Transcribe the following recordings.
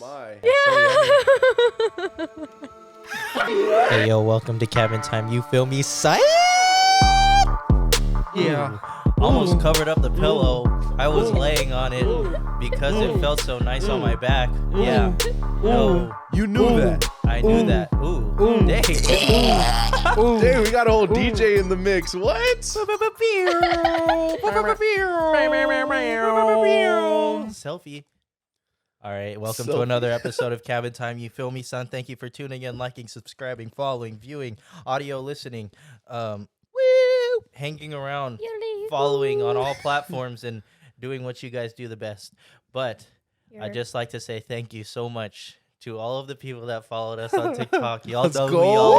my. Yeah. Hey, yo, welcome to Cabin Time. You feel me? Psych! Yeah. Almost covered up the pillow. I was laying on it because it felt so nice on my back. Yeah. No. You knew that. I knew that. Ooh. Dang. Dang, we got a whole DJ in the mix. What? Selfie. All right, welcome to another episode of Cabin Time. You feel me, son? Thank you for tuning in, liking, subscribing, following, viewing, audio listening, hanging around, following on all platforms, and doing what you guys do the best. But I'd just like to say thank you so much to all of the people that followed us on TikTok. Y'all know who y'all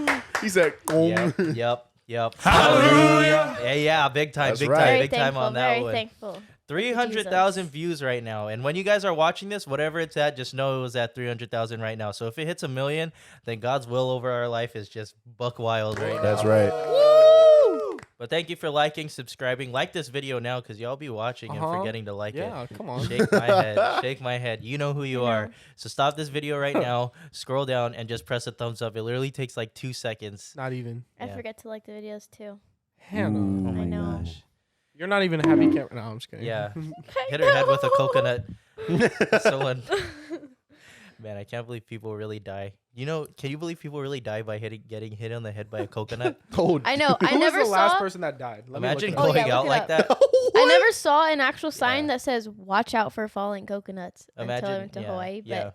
are. He said, Yep. Hallelujah. Yeah, big time, That's big right. time, Very big time thankful, on that very one. thankful. 300,000 views right now. And when you guys are watching this, whatever it's at, just know it was at 300,000 right now. So if it hits 1 million, then God's will over our life is just buck wild right now. That's right. Woo! But thank you for liking, subscribing. Like this video now because y'all be watching and forgetting to like it. Yeah, come on. Shake my head. Shake my head. You know who you are. So stop this video right now, scroll down, and just press a thumbs up. It literally takes like 2 seconds. Not even. I Yeah. forget to like the videos too. Hannah. Oh my I know. gosh. You're not even a happy camera. No, I'm just kidding. Yeah. Hit her head with a coconut. Someone. Man, I can't believe people really die. You know, can you believe people really die by getting hit on the head by a coconut? Oh, I know. I Who never was the last saw. person that died? Let me Imagine look it up. going yeah, out look it like up. that. I never saw an actual sign Yeah. that says "Watch out for falling coconuts" until I Imagine, went to yeah, Hawaii. But yeah.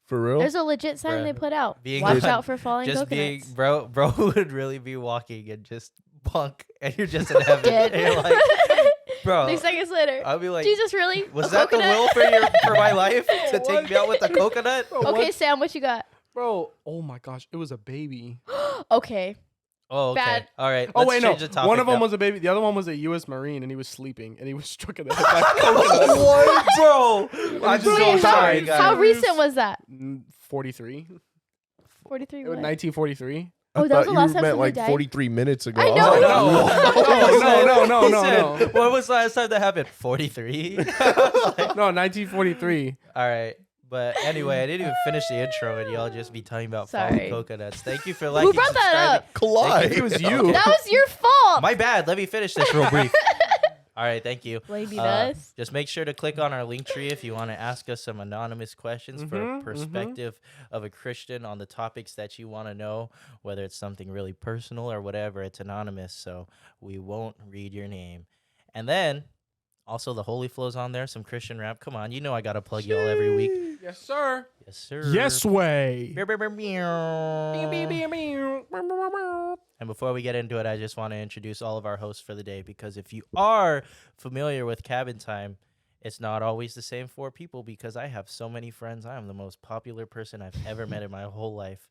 for real? there's a legit sign Bruh. they put out. Being Watch on- out for falling Just being, coconuts. bro would really be walking and just bonk, and you're just in heaven. Dead. And you're like, bro, 3 seconds later. I'll be like, Jesus, really? was A that the coconut? will for my life to take me out with a coconut? Bro, Okay, what? Sam, what you got? Bro, oh my gosh, it was a baby. Okay. Oh, okay. Bad. All right. Oh let's wait, no. change the topic One of them now. was a baby. The other one was a U.S. Marine, and he was sleeping, and he was struck in the head by a coconut. What, bro? I'm Wait, so Wait, sorry, guys. how guys. recent was that? 43. 43. It was What? 1943. Oh, that was the last time meant somebody like died? 43 minutes ago. I know. No. He said, when was the last time that happened? 43? No, 1943. All right. But anyway, I didn't even finish the intro, and y'all just be talking about falling Sorry. coconuts. Thank you for liking, Who brought that up? Collide. It was you. That was your fault. My bad. Let me finish this real brief. All right, thank you. Lady does. Just make sure to click on our link tree if you want to ask us some anonymous questions for a Mhm, perspective of a Christian on the topics that you want to know, whether it's something really personal or whatever. It's anonymous, so we won't read your name. And then, also the Holy Flow's on there, some Christian rap. Come on, you know I got to plug y'all every week. Yes, sir. Yes, sir. Yes, way. Meow, meow, meow, meow. And before we get into it, I just want to introduce all of our hosts for the day, because if you are familiar with Cabin Time, it's not always the same 4 people, because I have so many friends. I am the most popular person I've ever met in my whole life.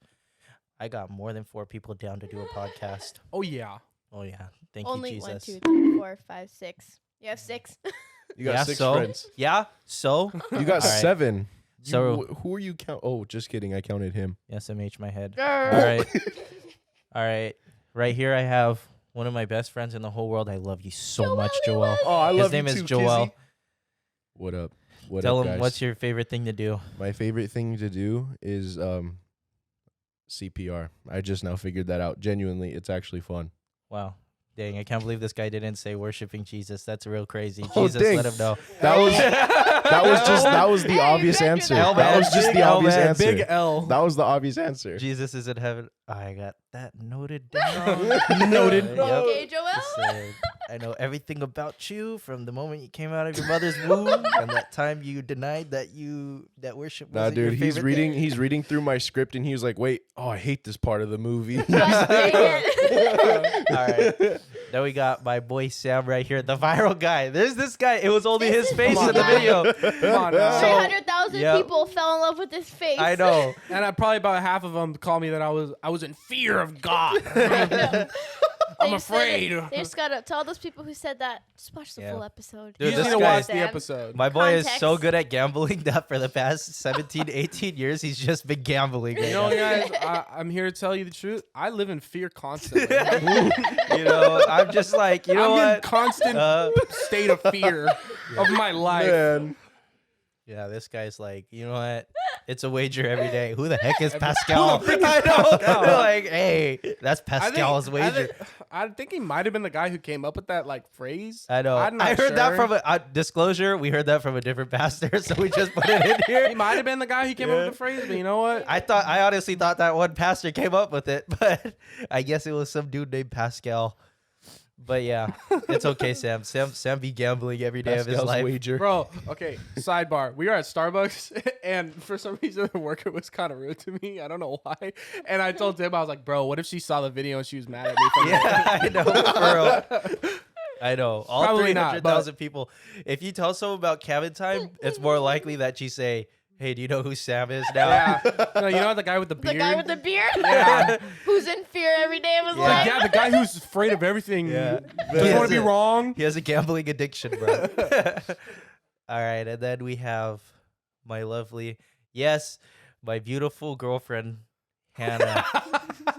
I got more than 4 people down to do a podcast. Oh yeah. Oh, yeah. Thank Only you, 1, Jesus. 2, 3, 4, 5, 6. You have 6. You got Yeah, 6 so? friends. Yeah, so? You got All right. 7. So- Who are you count? Oh, just kidding. I counted him. SMH my head. All All right. All right. Right here I have one of my best friends in the whole world. I love you so much, Joel. Oh, I His love name you is too, Joel. Kizzy. What up? What Tell up, him guys? what's your favorite thing to do. My favorite thing to do is CPR. I just now figured that out. Genuinely, it's actually fun. Wow. Dang, I can't believe this guy didn't say worshiping Jesus. That's real crazy. Oh, Jesus, dang. let him know. That was the Hey, obvious back to answer. that. That was just Big the L, obvious man. answer. Big L. That was the obvious answer. Jesus is in heaven. I got that noted down. Noted. Yep. Okay, Joel. He said, I know everything about you from the moment you came out of your mother's womb and that time you denied that worship Nah, wasn't your dude, he's favorite reading. thing. He's reading through my script, and he was like, "Wait, oh, I hate this part of the movie." God dang it. All right. Then we got my boy Sam right here, the viral guy. There's this guy. It was only his face Come in the on. video. Come on now. So- 300,000 yep. people fell in love with his face. I know. And probably about half of them called me that I was in fear of God. I know. I'm They just said it. afraid. They just gotta tell those people who said that. Just watch the Yeah. full episode. Dude, You this just need to guy- watch the Sam. episode. My boy is so Context. good at gambling that for the past 17, 18 years, he's just been gambling. Right You know, now. guys, I'm here to tell you the truth. I live in fear constantly. You know, I'm just like, you know I'm in what? constant state of fear of my life. Man. Yeah, this guy's like, you know what? It's a wager every day. Who the heck is Pascal? Who the frick is I know. Pascal? They're like, hey, that's Pascal's wager. I think he might have been the guy who came up with that like phrase. I know. I'm not I heard that sure. from a disclosure. We heard that from a different pastor, so we just put it in He here. might have been the guy who came up with the phrase, but you know what? I honestly thought that one pastor came up with it, but I guess it was some dude named Pascal. But yeah, it's okay, Sam. Sam be gambling every day of his Pascal's life. wager. Bro, okay, sidebar. We were at Starbucks, and for some reason, the worker was kind of rude to me. I don't know why. And I told Tim, I was like, bro, what if she saw the video and she was mad at me? From Yeah, I know. For real. I know. All Probably not, 300,000 people. If you tell someone about cabin time, it's more likely that you say, hey, do you know who Sam is now? Yeah. No, you know the guy with the beard? The guy with the beard? Yeah. Who's in fear every day of his Yeah. life? Yeah, the guy who's afraid of everything. Yeah. Doesn't want to be wrong. He has a gambling addiction, bro. All right, and then we have my lovely, yes, my beautiful girlfriend, Hannah.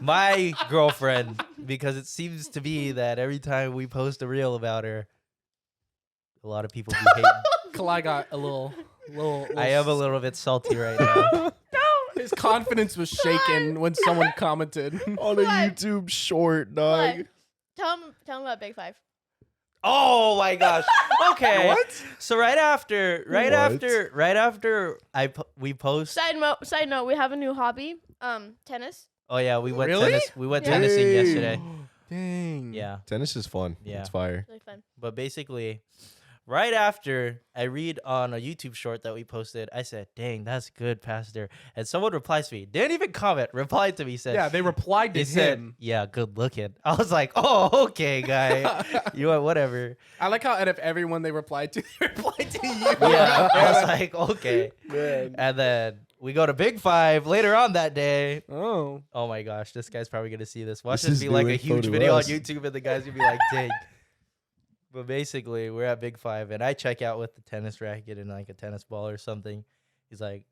My girlfriend, because it seems to be that every time we post a reel about her, a lot of people be hating. Kalai got a little I am a little bit salty right now. His confidence was shaken when someone commented. On a What? YouTube short, dog. What? Tell him about Big Five. Oh my gosh. Okay. What? So right after we post. Side note, we have a new hobby. Tennis. Oh yeah, we went Really? tennis. We went Yeah. tennising Hey. yesterday. Dang. Yeah. Tennis is fun. Yeah. It's fire. Really fun. But basically, right after I read on a YouTube short that we posted, I said, "Dang, that's good, Pastor." And someone replies to me, didn't even comment, replied to me, said, Yeah, they replied to they said, him. "Yeah, good looking." I was like, "Oh, okay, guy. You know, whatever." I like how out of everyone they replied to, they replied to you. Yeah, I was like, "Okay." Man. And then we go to Big Five later on that day. Oh. Oh my gosh, this guy's probably gonna see this. Watch This this is be like new a info huge to video us. on YouTube, and the guy's gonna be like, "Dang." But basically, we're at Big Five, and I check out with the tennis racket and like a tennis ball or something. He's like,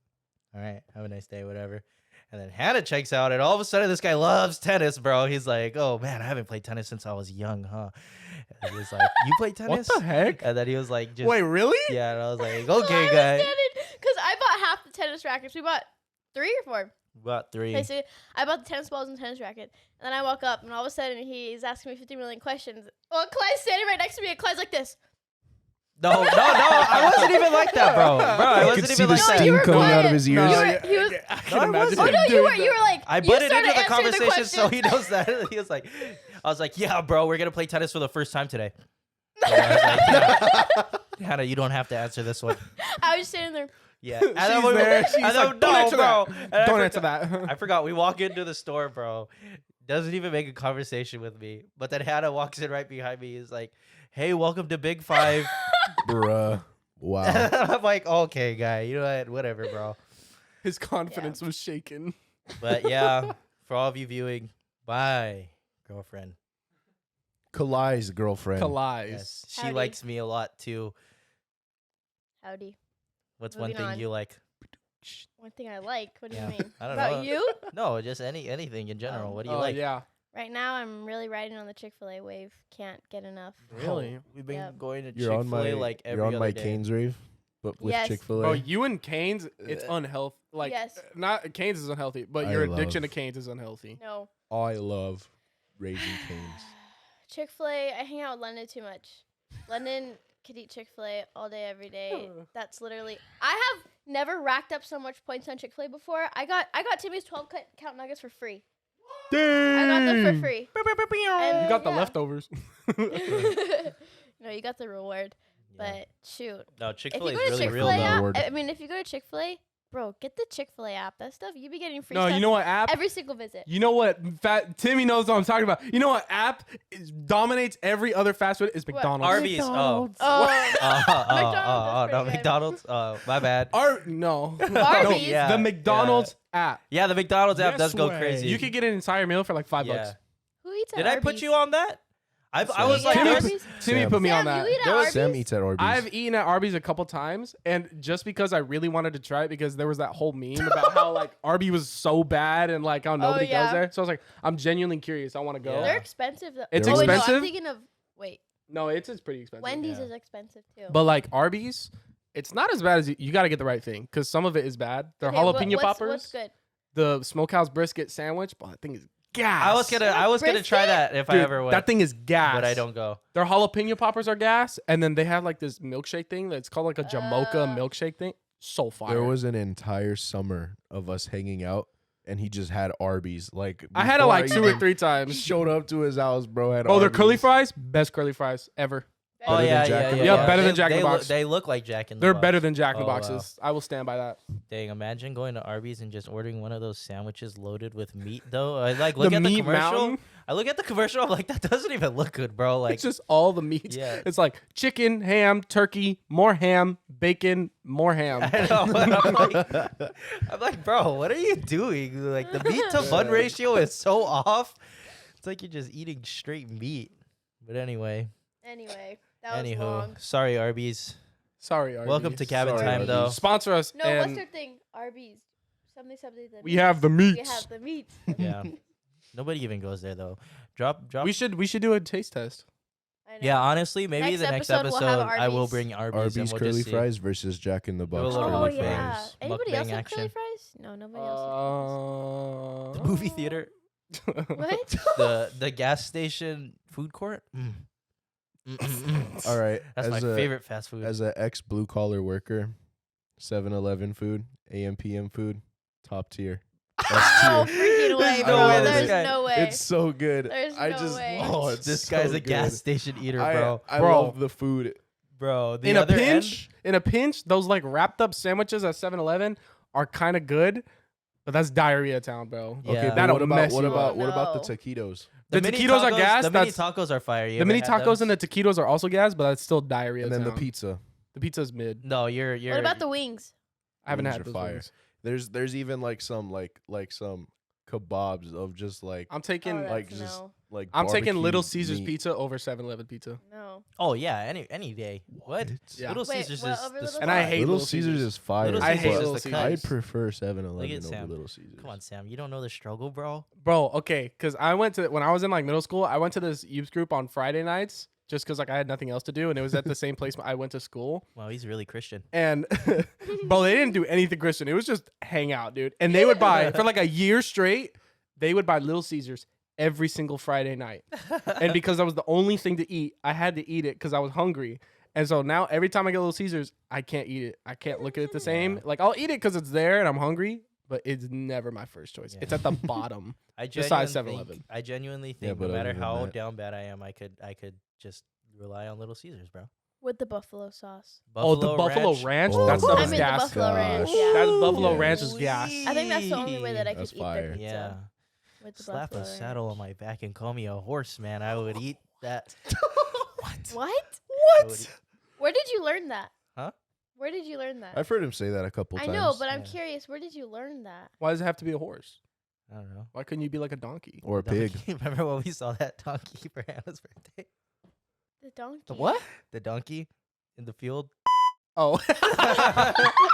"All right, have a nice day, whatever." And then Hannah checks out, and all of a sudden, this guy loves tennis, bro. He's like, "Oh man, I haven't played tennis since I was young, huh?" And he was like, "You play tennis?" What the heck? And then he was like, "Just Wait, really? yeah." And I was like, Oh, "Okay, guy." Because I bought half the tennis rackets. We bought 3 or 4. About 3. Okay, so I bought the tennis balls and tennis racket. And then I walk up, and all of a sudden, he's asking me 50 million questions. Well, Clyde's standing right next to me, and Clyde's like this. No, I wasn't even like that, bro. Bro, I You wasn't could see even the like that. steam you were coming out of quiet. his No, ears. You were- yeah, he was- I No, can I imagine wasn't. Oh, him no, doing you were like, I you butted started into the answering conversation, so he questions. knows that. He was like, I was like, "Yeah, bro, we're gonna play tennis for the first time today." And I was like, "Yeah, Hannah, you don't have to answer this one." I was standing there. Yeah, She's then there, she's and then, like, "Don't no, answer bro. that. And I Don't forgot- answer that. I forgot. We walk into the store, bro. Doesn't even make a conversation with me. But then Hannah walks in right behind me. He's like, "Hey, welcome to Big Five." Bruh. Wow. I'm like, "Okay, guy, you know what? Whatever, bro." His confidence was shaken. But yeah, for all of you viewing, bye, girlfriend. Kalai's girlfriend. Kalai's. Yes, she Howdy. likes me a lot too. Howdy. What's one Moving thing on. you like? One thing I like. What do Yeah. you mean? I don't About know. you? No, just anything in general. What do you Oh, like? yeah. Right now, I'm really riding on the Chick-fil-A wave. Can't get enough. Really? We've been Yep. going to You're on Chick-fil-A my like every you're on other my day. Canes rave, but with Yes. Chick-fil-A. Oh, you and Canes, it's unhealthy. Like, Yes. not Canes is unhealthy, but I your addiction to love- Canes is unhealthy. No. I love Raising Canes. Chick-fil-A, I hang out with London too much. London could eat Chick-fil-A all day, every day. That's literally. I have never racked up so much points on Chick-fil-A before. I got Timmy's 12 count nuggets for free. I got them for free. You got the Yeah. leftovers. No, you got the reward. Yeah. But shoot, No, if Chick-fil-A you is go to really real Chick-fil-A though. app, Reward. I mean, if you go to Chick-fil-A, bro, get the Chick-fil-A app. That stuff you be getting free No, stuff you know what app? every single visit. You know what? Timmy knows what I'm talking about. You know what app dominates every other fast food is What? McDonald's. Arby's. Oh. Oh, No, pretty good. McDonald's. Oh, my bad. No. Arby's. Yeah, The McDonald's app. Yeah, the McDonald's app Yes does go way. crazy. You could get an entire meal for like $5. Yeah. Who eats at Did I Arby's? put you on that? I Sam. was like, Yeah, Timmy, Arby's? Timmy Sam. put me on Sam, that. you eat at There was- Arby's? Sam eats at Arby's. I've eaten at Arby's a couple times, and just because I really wanted to try it, because there was that whole meme about how like Arby was so bad and like how nobody yeah. goes there. So I was like, I'm genuinely curious. I want to go. Yeah. They're expensive. Though. It's oh, wait, no, expensive? I'm thinking of. Wait, No, it's pretty expensive. Wendy's Yeah. is expensive too. But like Arby's, It's not as bad as you got to get the right thing because some of it is bad. They're Okay, jalapeno what's poppers. good? The smokehouse brisket sandwich, but that thing is gas. I was gonna try Brisket? that if I Dude, ever went. that thing is gas. but I don't go. Their jalapeno poppers are gas, and then they have like this milkshake thing that's called like a Jamocha milkshake thing. So fire. There was an entire summer of us hanging out, and he just had Arby's. Like I had it before like I 2 or even 3 times. Showed up to his house, bro. Had Oh, their Arby's. curly fries, best curly fries ever. Oh Better than yeah, Jack in the yeah. Box. better than They- Jack in the they Box. They look like Jack in the They're Box. better than Jack in the Oh, wow. Boxes. I will stand by that. Dang, imagine going to Arby's and just ordering one of those sandwiches loaded with meat. Though I like The look at the meat commercial. mountain? I look at the commercial. I'm like, that doesn't even look good, bro. Like, It's just all the meats. Yeah. It's like chicken, ham, turkey, more ham, bacon, more ham. I know. I'm like, bro, what are you doing? Like, the meat to bun ratio is so off. It's like you're just eating straight meat. But anyway, Anyway, that was long. sorry, Arby's. Sorry, Arby's. Welcome to Cabin Sorry, Time, though. Arby's. Sponsor us. No, and what's their thing? Arby's. Something. The we have the meats. We have the meat. Yeah, nobody even goes there though. Drop. We should do a taste test. I know. Yeah, honestly, maybe Next the next episode we'll have episode I will Arby's. bring Arby's. and Arby's we'll curly just see. fries versus Jack in the Do a Box little Oh curly yeah. fries. Anybody Mukbang else have action. curly fries? No, nobody else. The movie theater, Has what? the gas station food court. All right, That's my favorite fast food. As an ex blue collar worker, 7-Eleven food, AM PM food, top tier. No freaking way, There's bro. no way There's this guy- no way. It's so good. There's I no just way. oh, it's This so guy's a good. gas station eater, bro. I Bro. love the food. Bro, the in a other pinch, those like wrapped up sandwiches at 7-Eleven are kind of good, but that's diardia town, bro. Yeah. Okay, but That'll what about mess what you about up. what about the No. taquitos? The mini taquitos are gas. The mini That's tacos are fire. You the ever mini had tacos them? and the taquitos are also gas, but that's still diarrhea. And then the town. pizza. The pizza's mid. No, you're. What about the wings? I haven't Wings had are those fire. wings. There's even like some some kebabs of just like I'm taking Oh, like that's just no. like I'm taking barbecue Little Caesars meat. pizza over 7-Eleven pizza. No. Oh yeah, any day. What? Yeah. Little Wait, Caesars what is over the Little And I spot. hate Little Little Caesars Caesars. is fire. Little I Caesars hate is Little the Caesars. I cuts. prefer 7-Eleven Look at over Sam. Little Caesars. Come on, Sam. You don't know the struggle, bro. Bro, okay, because I went to when I was in like middle school, I went to this youth group on Friday nights just because like I had nothing else to do, and it was at the same place I went to school. Wow, he's really Christian. And bro, they didn't do anything Christian. It was just hang out, dude. And they would buy for like a year straight. They would buy Little Caesars every single Friday night. And because that was the only thing to eat, I had to eat it because I was hungry. And so now every time I get Little Caesars, I can't eat it. I can't look at it the same. Like I'll eat it because it's there and I'm hungry, but it's never my first choice. Yeah. It's at the bottom. I Besides genuinely 7-Eleven. I genuinely Yeah, think but no matter other than how that- down bad I am, I could just rely on Little Caesars, bro. With the buffalo sauce. Oh, the Buffalo Ranch? Oh That stuff my is I mean gas. the buffalo ranch. gosh. Yeah. That Buffalo Yeah. Ranch is gas. I think that's the only way that I could That's eat fire. the pizza. Yeah. With the Slap a buffalo saddle on ranch. my back and call me a horse, man. I would eat that. What? I would eat- Where did you learn that? Huh? Where did you learn that? I've heard him say that a couple I times. know, but I'm Yeah. curious. Where did you learn that? Why does it have to be a horse? I don't know. Why couldn't you be like a donkey? or a pig. Donkey. Remember when we saw that donkey for Hannah's birthday? The donkey. The what? The donkey in the field. Oh.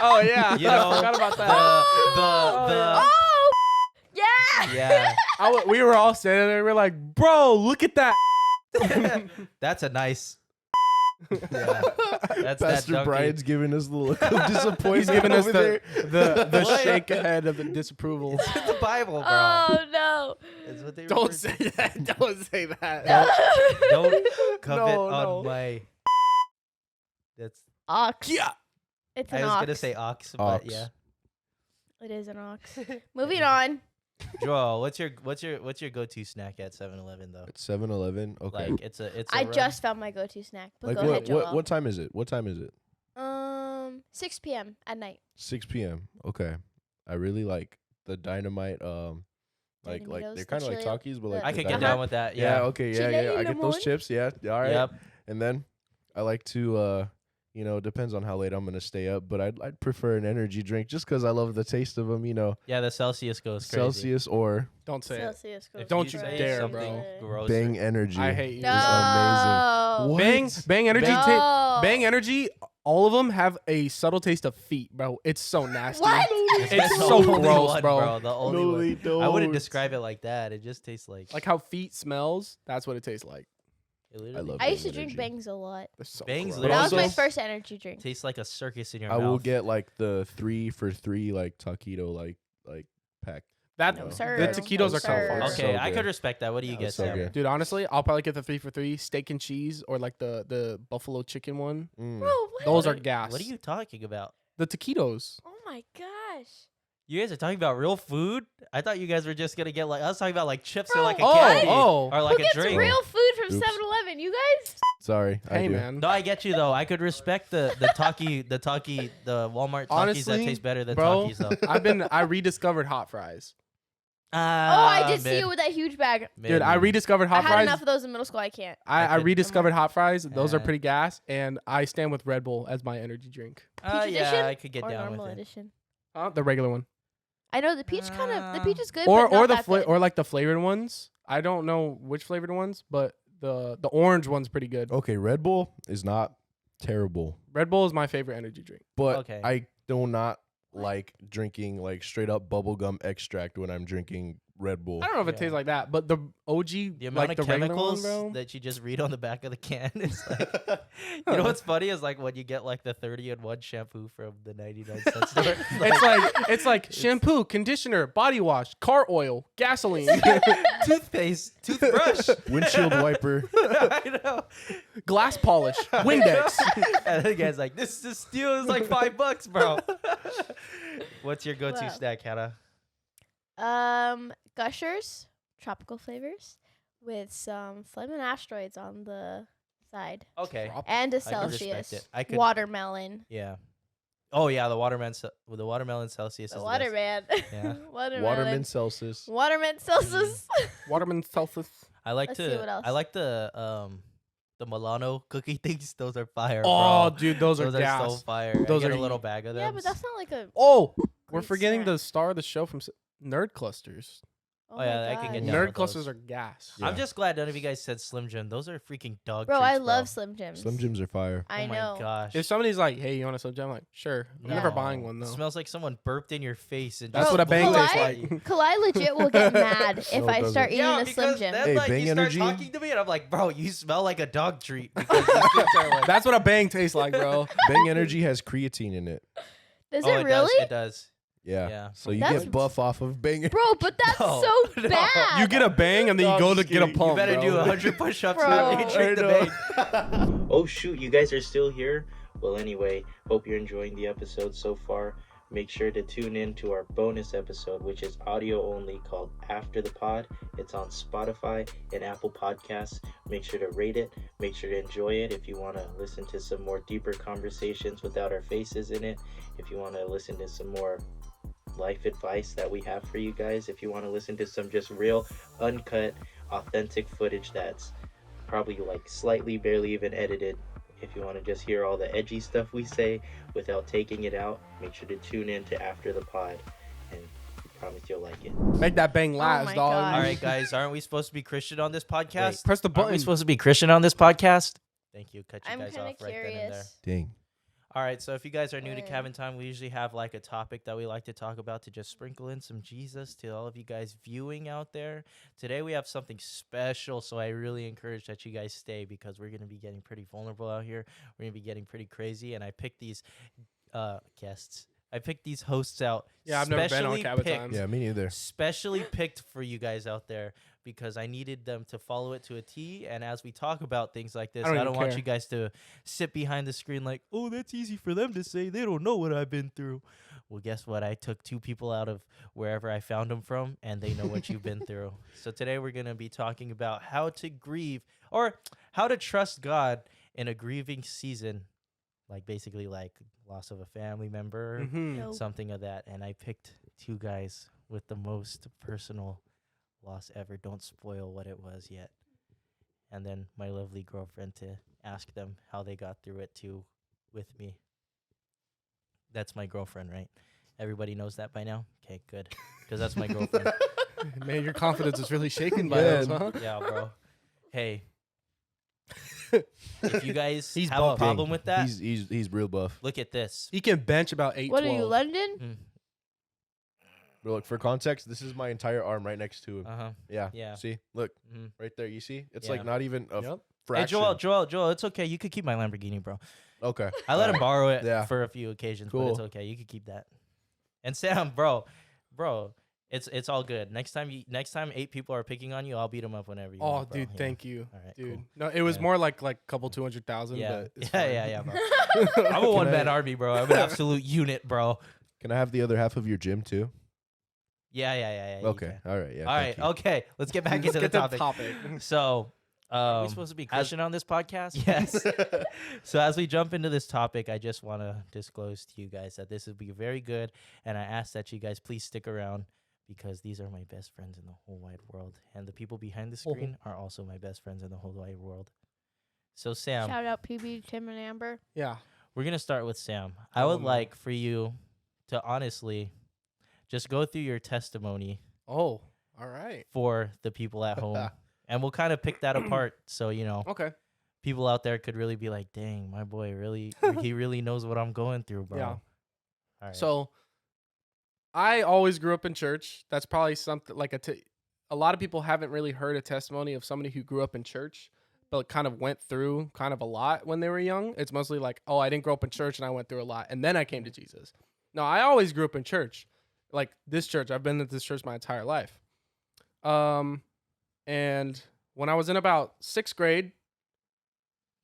Oh yeah. You know, I forgot about The that. Oh, yeah. yeah. We were all standing there. We are like, bro, look at that. That's a nice. Yeah. That's that Pastor donkey. Brian's giving us the look of disappointment. He's giving us over there. the What? shake ahead of the disapproval. It's in the Bible, bro. Oh no. That's what they Don't refer say to. that. Don't say that. Don't covet No, on no. my. That's. Ox. Yeah. It's I an was ox. gonna say ox, but Ox. yeah. It is an ox. Moving on. Joel, what's your go-to snack at 7-Eleven though? At 7-Eleven. Okay. Like it's a I rub- just found my go-to snack. But like go ahead, Joel. what time is it? What time is it? 6 p.m. at night. 6 p.m. Okay. I really like the dynamite. Like Dynamitos, they're the kind of like chili- Takis, but like I the could get dynamite- down with that. Yeah. Yeah. Okay. Yeah. Chile Yeah. I in the get those morning? chips. Yeah. All right. Yep. And then I like to depends on how late I'm gonna stay up, but I'd prefer an energy drink just because I love the taste of them. Yeah, the Celsius goes crazy. Celsius or Don't say it. Celsius goes If Don't you say dare, something bro. gross Bang Energy. I hate you. No. amazing. What? Bang Energy. No. Bang Energy. All of them have a subtle taste of feet, bro. It's so nasty. What? It's That's the so only gross, one, bro. The only No, one. they I wouldn't don't. describe it like that. It just tastes like. Like how feet smells. That's what it tastes like. It literally love I used to Bang drink Energy. Bangs a lot. They're so Bangs gross. But That was my also- first energy drink. tastes like a circus in your I mouth. will get like the 3 for $3 like taquito like pack. That No, sir. the That's- taquitos are that's kind of sir. fire. Okay, so I good. could respect that. What do you That get, was so Sam? good. Dude, honestly, I'll probably get the 3 for $3 steak and cheese or like the buffalo chicken one. Mm. Bro, what? Those What are gas. What are you talking about? The taquitos. Oh my gosh. You guys are talking about real food? I thought you guys were just gonna get like I was talking about like chips or Bro, like a Oh, candy oh. or like Who a gets drink. real food from Oops. 7-Eleven? You guys? Sorry, I Hey do. man. No, I get you though. I could respect the Walmart Takis Honestly, that taste better than bro, Takis though. I rediscovered hot fries. Oh, I did see mid- you with that huge bag. Dude, I mid. rediscovered I hot had fries. enough of those in middle school. I can't. I I could- rediscovered hot fries. Those are Uh, pretty gas, and I stand with Red Bull as my energy drink. Peach Yeah, edition I could get or down normal with it. edition? The regular one, I know the peach the peach is good, or but not the that good. or like the flavored ones. I don't know which flavored ones, but the orange one's pretty good. Okay, Red Bull is not terrible, Red Bull is my favorite energy drink. but Okay. I do not like drinking like straight up bubblegum extract when I'm drinking Red Bull. I don't know if it Yeah. tastes like that, but the OG, The amount like of the regular one, chemicals bro. that you just read on the back of the can is like you know what's funny is like when you get like the 30-in-1 shampoo from the 99-cent store. it's like shampoo, conditioner, body wash, car oil, gasoline, toothpaste, toothbrush. Windshield wiper. I know. glass polish, Windex. And the guy's like, this steal is like $5, bro. What's your go-to Wow. snack, Hannah? Gushers, tropical flavors, with some flaming asteroids on the side, Okay. and a I could respect Celsius. it. I could. Watermelon. Yeah. Oh yeah, the watermelon. The watermelon Celsius. The is waterman. Yeah. Watermelon. Waterman Celsius. Waterman Celsius. Waterman Celsius. I like Let's see what else. I like the Milano cookie things. Those are fire. Oh, bro. dude, those are so gas. fire. Those I get are a little bag of them. Yeah, but that's not like a. Oh, we're Great forgetting snack. the star of the show from Nerd Clusters. Oh, yeah, my I can get gosh. down Nerd with Clusters those. are gas. Yeah. I'm just glad none of you guys said Slim Jim. Those are freaking dog Bro, treats, I love Slim Jims. Slim Jims are fire. I oh know. my gosh. If somebody's like, "Hey, you want a Slim Jim?" I'm like, "Sure." I'm never Yeah. buying one though. Smells like someone burped in your face. And That's just what a bang blew tastes it. like. Kalai legit will get mad if No, it I doesn't. start eating Yeah, a Slim because Jim. then Hey, like Bang you start Energy? talking to me, and I'm like, bro, you smell like a dog treat. Because these things are like, That's what a bang tastes like, bro. Bang Energy has creatine in it. Does oh, it really? It does. Yeah. Yeah. So you That's- get buff off of Bang Energy. Bro, but that's No, so no. bad. You get a bang and then No, you go I'm to just get a kidding. pump. You better bro. do 100 push-ups Bro. before you drink I the know. bang. Oh shoot, you guys are still here? Well, anyway, hope you're enjoying the episode so far. Make sure to tune in to our bonus episode, which is audio only, called After the Pod. It's on Spotify and Apple Podcasts. Make sure to rate it. Make sure to enjoy it if you want to listen to some more deeper conversations without our faces in it. If you want to listen to some more life advice that we have for you guys. If you want to listen to some just real, uncut, authentic footage that's probably like slightly, barely even edited. If you want to just hear all the edgy stuff we say without taking it out, make sure to tune in to After the Pod, and we promise you'll like it. Make that bang last, my dog. gosh. All right, guys, aren't we supposed to be Christian on this podcast? Press the Aren't we button. supposed to be Christian on this podcast? Thank you. Cut you I'm guys kind off of right then and there. curious. Dang. All right, so if you guys are new to Yeah. Cabin Time, we usually have like a topic that we like to talk about to just sprinkle in some Jesus to all of you guys viewing out there. Today we have something special, so I really encourage that you guys stay because we're going to be getting pretty vulnerable out here. We're going to be getting pretty crazy, and I picked these guests. I picked these hosts out. Yeah, I've never been on specially Cabin picked- Time. Yeah, me neither. Specially picked for you guys out there because I needed them to follow it to a T. And as we talk about things like this, I don't I even don't want care. you guys to sit behind the screen like, oh, that's easy for them to say. They don't know what I've been through. Well, guess what? I took two people out of wherever I found them from, and they know what you've been through. So today we're going to be talking about how to grieve or how to trust God in a grieving season, like basically like loss of a family member, Mhm. No. something of that. And I picked two guys with the most personal loss ever. Don't spoil what it was yet. And then my lovely girlfriend to ask them how they got through it too with me. That's my girlfriend, right? Everybody knows that by now? Okay, good. Because that's my girlfriend. Man, your confidence is really shaken by Yeah. this, huh? Yeah, bro. Hey. If you guys He's have a buff. problem with that, He's real buff. look at this. He can bench about 8. What are you, London? Mm. But look, for context, this is my entire arm right next to him. Uh-huh. Yeah. Yeah. See? Look, Mhm. right there. You see? It's Yeah. like not even a Yep. fraction. Joel, it's okay. You could keep my Lamborghini, bro. Okay. I let him borrow it Yeah. for a few occasions, but Cool. it's okay. You could keep that. And Sam, bro, it's all good. Next time 8 people are picking on you, I'll beat them up whenever you Oh, want, bro. dude, thank you, All right, dude. cool. No, it was Yeah. more like couple 200,000. Yeah, But it's yeah, fine. bro. I'm a Can one-man I- army, bro. I'm an absolute unit, bro. Can I have the other half of your gym too? Yeah. you Okay. can. All right. Yeah. All right. thank you. Okay. Let's get back Let's into the get to topic. So, Are we supposed to be Christian on this podcast? yes. So as we jump into this topic, I just want to disclose to you guys that this will be very good, and I ask that you guys please stick around because these are my best friends in the whole wide world, and the people behind the screen are also my best friends in the whole wide world. So Sam, Shout out PB, Tim, and Amber. Yeah. we're gonna start with Sam. I Oh, would no. like for you to honestly just go through your testimony Oh, all right. for the people at home, and we'll kind of pick that apart. So Okay. people out there could really be like, "Dang, my boy he really knows what I'm going through, bro." Yeah. All right. So I always grew up in church. That's probably something like a lot of people haven't really heard a testimony of somebody who grew up in church, but kind of went through kind of a lot when they were young. It's mostly like, oh, I didn't grow up in church and I went through a lot and then I came to Jesus. No, I always grew up in church. Like this church, I've been at this church my entire life. And when I was in about 6th grade,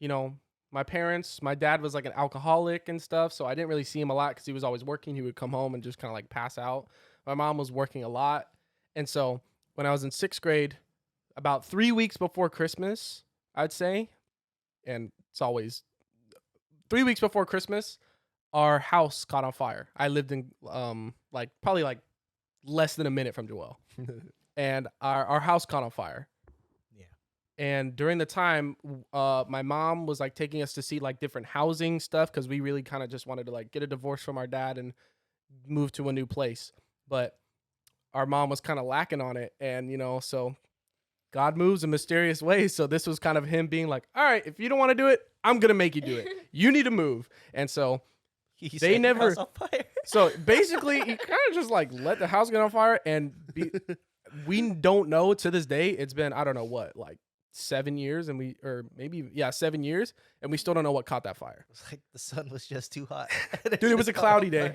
you know, my dad was like an alcoholic and stuff, so I didn't really see him a lot because he was always working. He would come home and just kind of like pass out. My mom was working a lot. And so when I was in 6th grade, about 3 weeks before Christmas, I'd say, and it's always 3 weeks before Christmas, our house caught on fire. I lived in probably less than a minute from Joel. And our house caught on fire. And during the time, my mom was like taking us to see like different housing stuff because we really kind of just wanted to like get a divorce from our dad and move to a new place. But our mom was kind of lacking on it. And, you know, so God moves in mysterious ways. So this was kind of him being like, all right, if you don't want to do it, I'm going to make you do it. You need to move. And so He they set your never- house on fire. so basically, he kind of just like let the house get on fire. And we don't know to this day. It's been, I don't know what, like 7 years, and 7 years, and we still don't know what caught that fire. It's like the sun was just too hot. Dude, it was a cloudy day.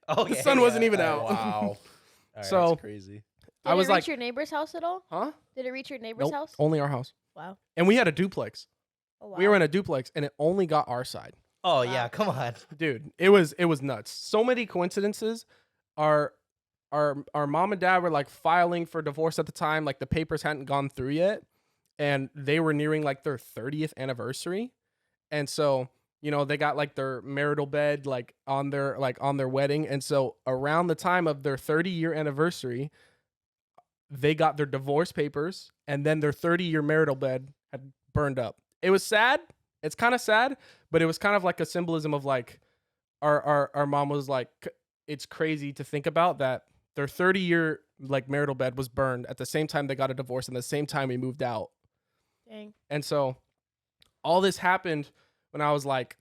Okay, The sun wasn't even out. Wow. So That's crazy. Did I was it reach like, your neighbor's house at all? huh? Did it reach your neighbor's Nope, house? only our house. Wow. And we had a duplex. Oh, wow. We were in a duplex, and it only got our side. Oh yeah, come on. Dude, it was nuts. So many coincidences. Our mom and dad were like filing for divorce at the time. Like the papers hadn't gone through yet, and they were nearing like their 30th anniversary. And so, you know, they got like their marital bed like on their wedding. And so around the time of their 30-year anniversary, they got their divorce papers, and then their 30-year marital bed had burned up. It was sad. It's kind of sad, but it was kind of like a symbolism of like our mom was like, it's crazy to think about that their 30-year like marital bed was burned at the same time they got a divorce and the same time we moved out. Dang. And so all this happened when I was like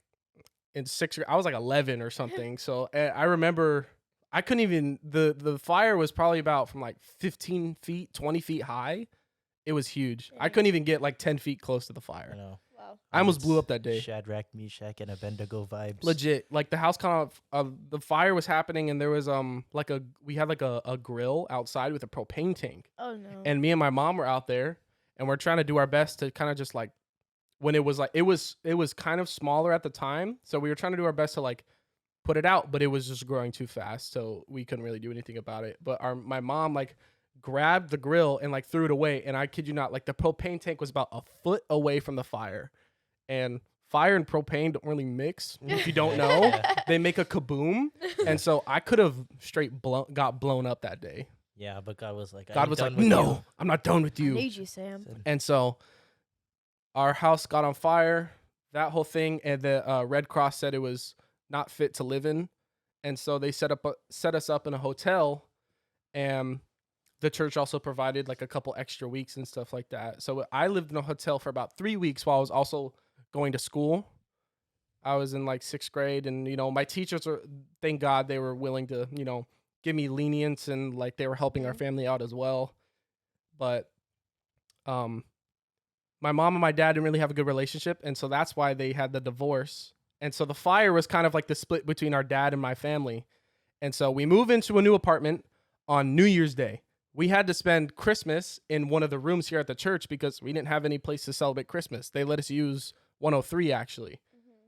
in 6th grade. I was like 11 or something. So I remember I couldn't even, the fire was probably about from like 15 feet, 20 feet high. It was huge. I Dang. couldn't even get like 10 feet close to the I fire. know. Wow. I almost blew up that day. Shadrach, Meshach, and Abednego vibes. Legit. Like the house kind of, the fire was happening, and there was we had like a grill outside with a propane tank. Oh no. And me and my mom were out there, and we're trying to do our best to kind of just like, when it was like, it was kind of smaller at the time. So we were trying to do our best to like put it out, but it was just growing too fast. So we couldn't really do anything about it. But my mom like grabbed the grill and like threw it away. And I kid you not, like the propane tank was about a foot away from the fire, and fire and propane don't really mix. If you don't know, Yeah. they make a kaboom. And so I could have straight got blown up that day. Yeah, but God was like, God was like, no, I'm not done with I you. need you, Sam. And so our house got on fire, that whole thing. And the Red Cross said it was not fit to live in. And so they set us up in a hotel, and the church also provided like a couple extra weeks and stuff like that. So I lived in a hotel for about 3 weeks while I was also going to school. I was in like 6th grade, and, you know, my teachers were, thank God they were willing to, you know, give me lenience, and like they were helping our family out as well. But my mom and my dad didn't really have a good relationship, and so that's why they had the divorce. And so the fire was kind of like the split between our dad and my family. And so we moved into a new apartment on New Year's Day. We had to spend Christmas in one of the rooms here at the church because we didn't have any place to celebrate Christmas. They let us use 103 actually.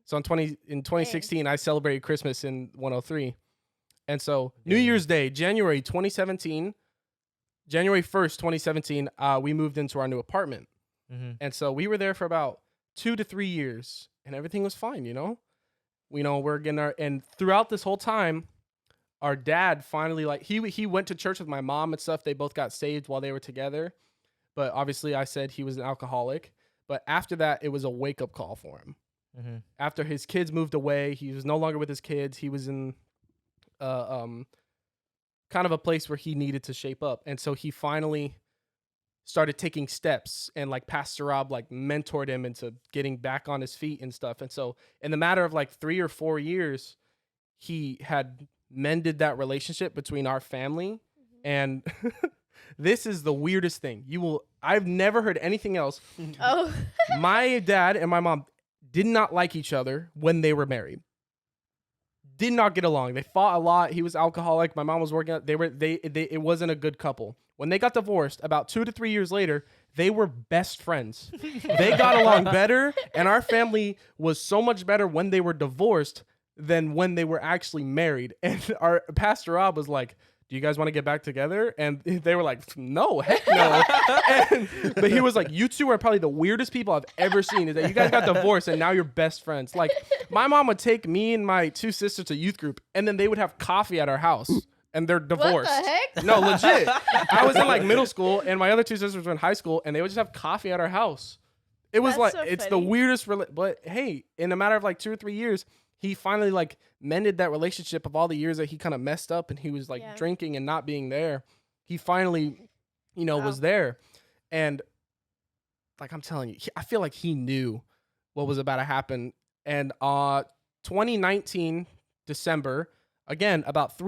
So in 2016, I celebrated Christmas in 103. And so New Year's Day, January 2017, January 1st, 2017, we moved into our new apartment. And so we were there for about 2 to 3 years and everything was fine, you know? We're getting and throughout this whole time, our dad finally, like, he went to church with my mom and stuff. They both got saved while they were together. But obviously I said he was an alcoholic. But after that, it was a wake-up call for him. After his kids moved away, he was no longer with his kids. He was in kind of a place where he needed to shape up. And so he finally started taking steps, and like Pastor Rob like mentored him into getting back on his feet and stuff. And so in the matter of like 3 or 4 years, he had mended that relationship between our family. And this is the weirdest thing. I've never heard anything else. Oh. My dad and my mom did not like each other when they were married. Did not get along. They fought a lot. He was alcoholic. My mom was working out. It wasn't a good couple. When they got divorced, about 2 to 3 years later, they were best friends. They got along better, and our family was so much better when they were divorced than when they were actually married. And our Pastor Rob was like, do you guys want to get back together? And they were like, no, heck no. But he was like, you two are probably the weirdest people I've ever seen. Is that you guys got divorced and now you're best friends. Like, my mom would take me and my 2 sisters to youth group, and then they would have coffee at our house. And they're divorced. What the heck? No, legit. I was in like middle school, and my other 2 sisters were in high school, and they would just have coffee at our house. It was That's like, so it's funny. the weirdest. But hey, in a matter of like 2 or 3 years, he finally like mended that relationship of all the years that he kind of messed up, and he was like drinking and not being there. He finally, was there. And like I'm telling you, I feel like he knew what was about to happen. And 2019 December, again, about 2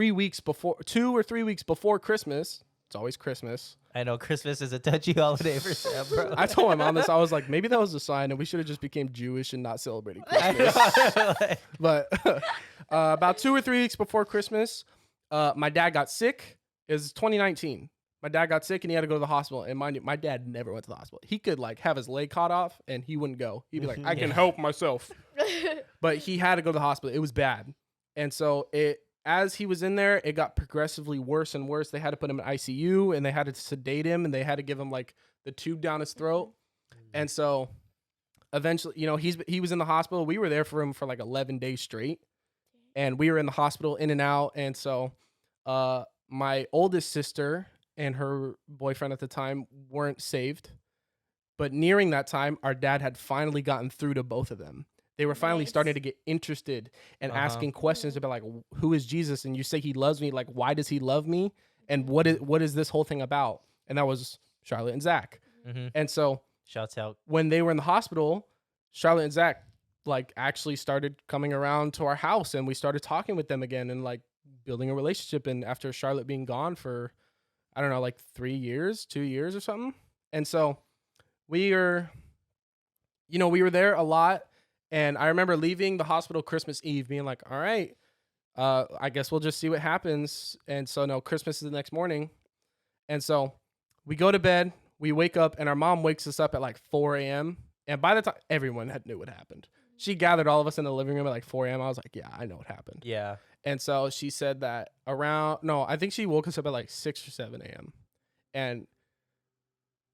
or 3 weeks before Christmas. It's always Christmas. I know Christmas is a touchy holiday for Sam, bro. I told my mom this. I was like, maybe that was a sign, and we should have just became Jewish and not celebrated Christmas. But about 2 or 3 weeks before Christmas, my dad got sick. It was 2019. My dad got sick, and he had to go to the hospital. And mind you, my dad never went to the hospital. He could like have his leg cut off, and he wouldn't go. He'd be like, I can help myself. But he had to go to the hospital. It was bad. And so as he was in there, it got progressively worse and worse. They had to put him in ICU, and they had to sedate him, and they had to give him like the tube down his throat. And so eventually, he was in the hospital. We were there for him for like 11 days straight, and we were in the hospital in and out. And so my oldest sister and her boyfriend at the time weren't saved. But nearing that time, our dad had finally gotten through to both of them. They were finally starting to get interested and asking questions about like, who is Jesus? And you say he loves me. Like, why does he love me? And what is this whole thing about? And that was Charlotte and Zach. And so shouts out. When they were in the hospital, Charlotte and Zach like actually started coming around to our house, and we started talking with them again and like building a relationship. And after Charlotte being gone for, I don't know, like 2 years or something. And so we were there a lot. And I remember leaving the hospital Christmas Eve being like, all right, I guess we'll just see what happens. And so no, Christmas is the next morning. And so we go to bed, we wake up, and our mom wakes us up at like 4 a.m. And by the time everyone knew what happened, she gathered all of us in the living room at like 4 a.m. I was like, yeah, I know what happened. Yeah. And so she said that I think she woke us up at like 6 or 7 a.m. And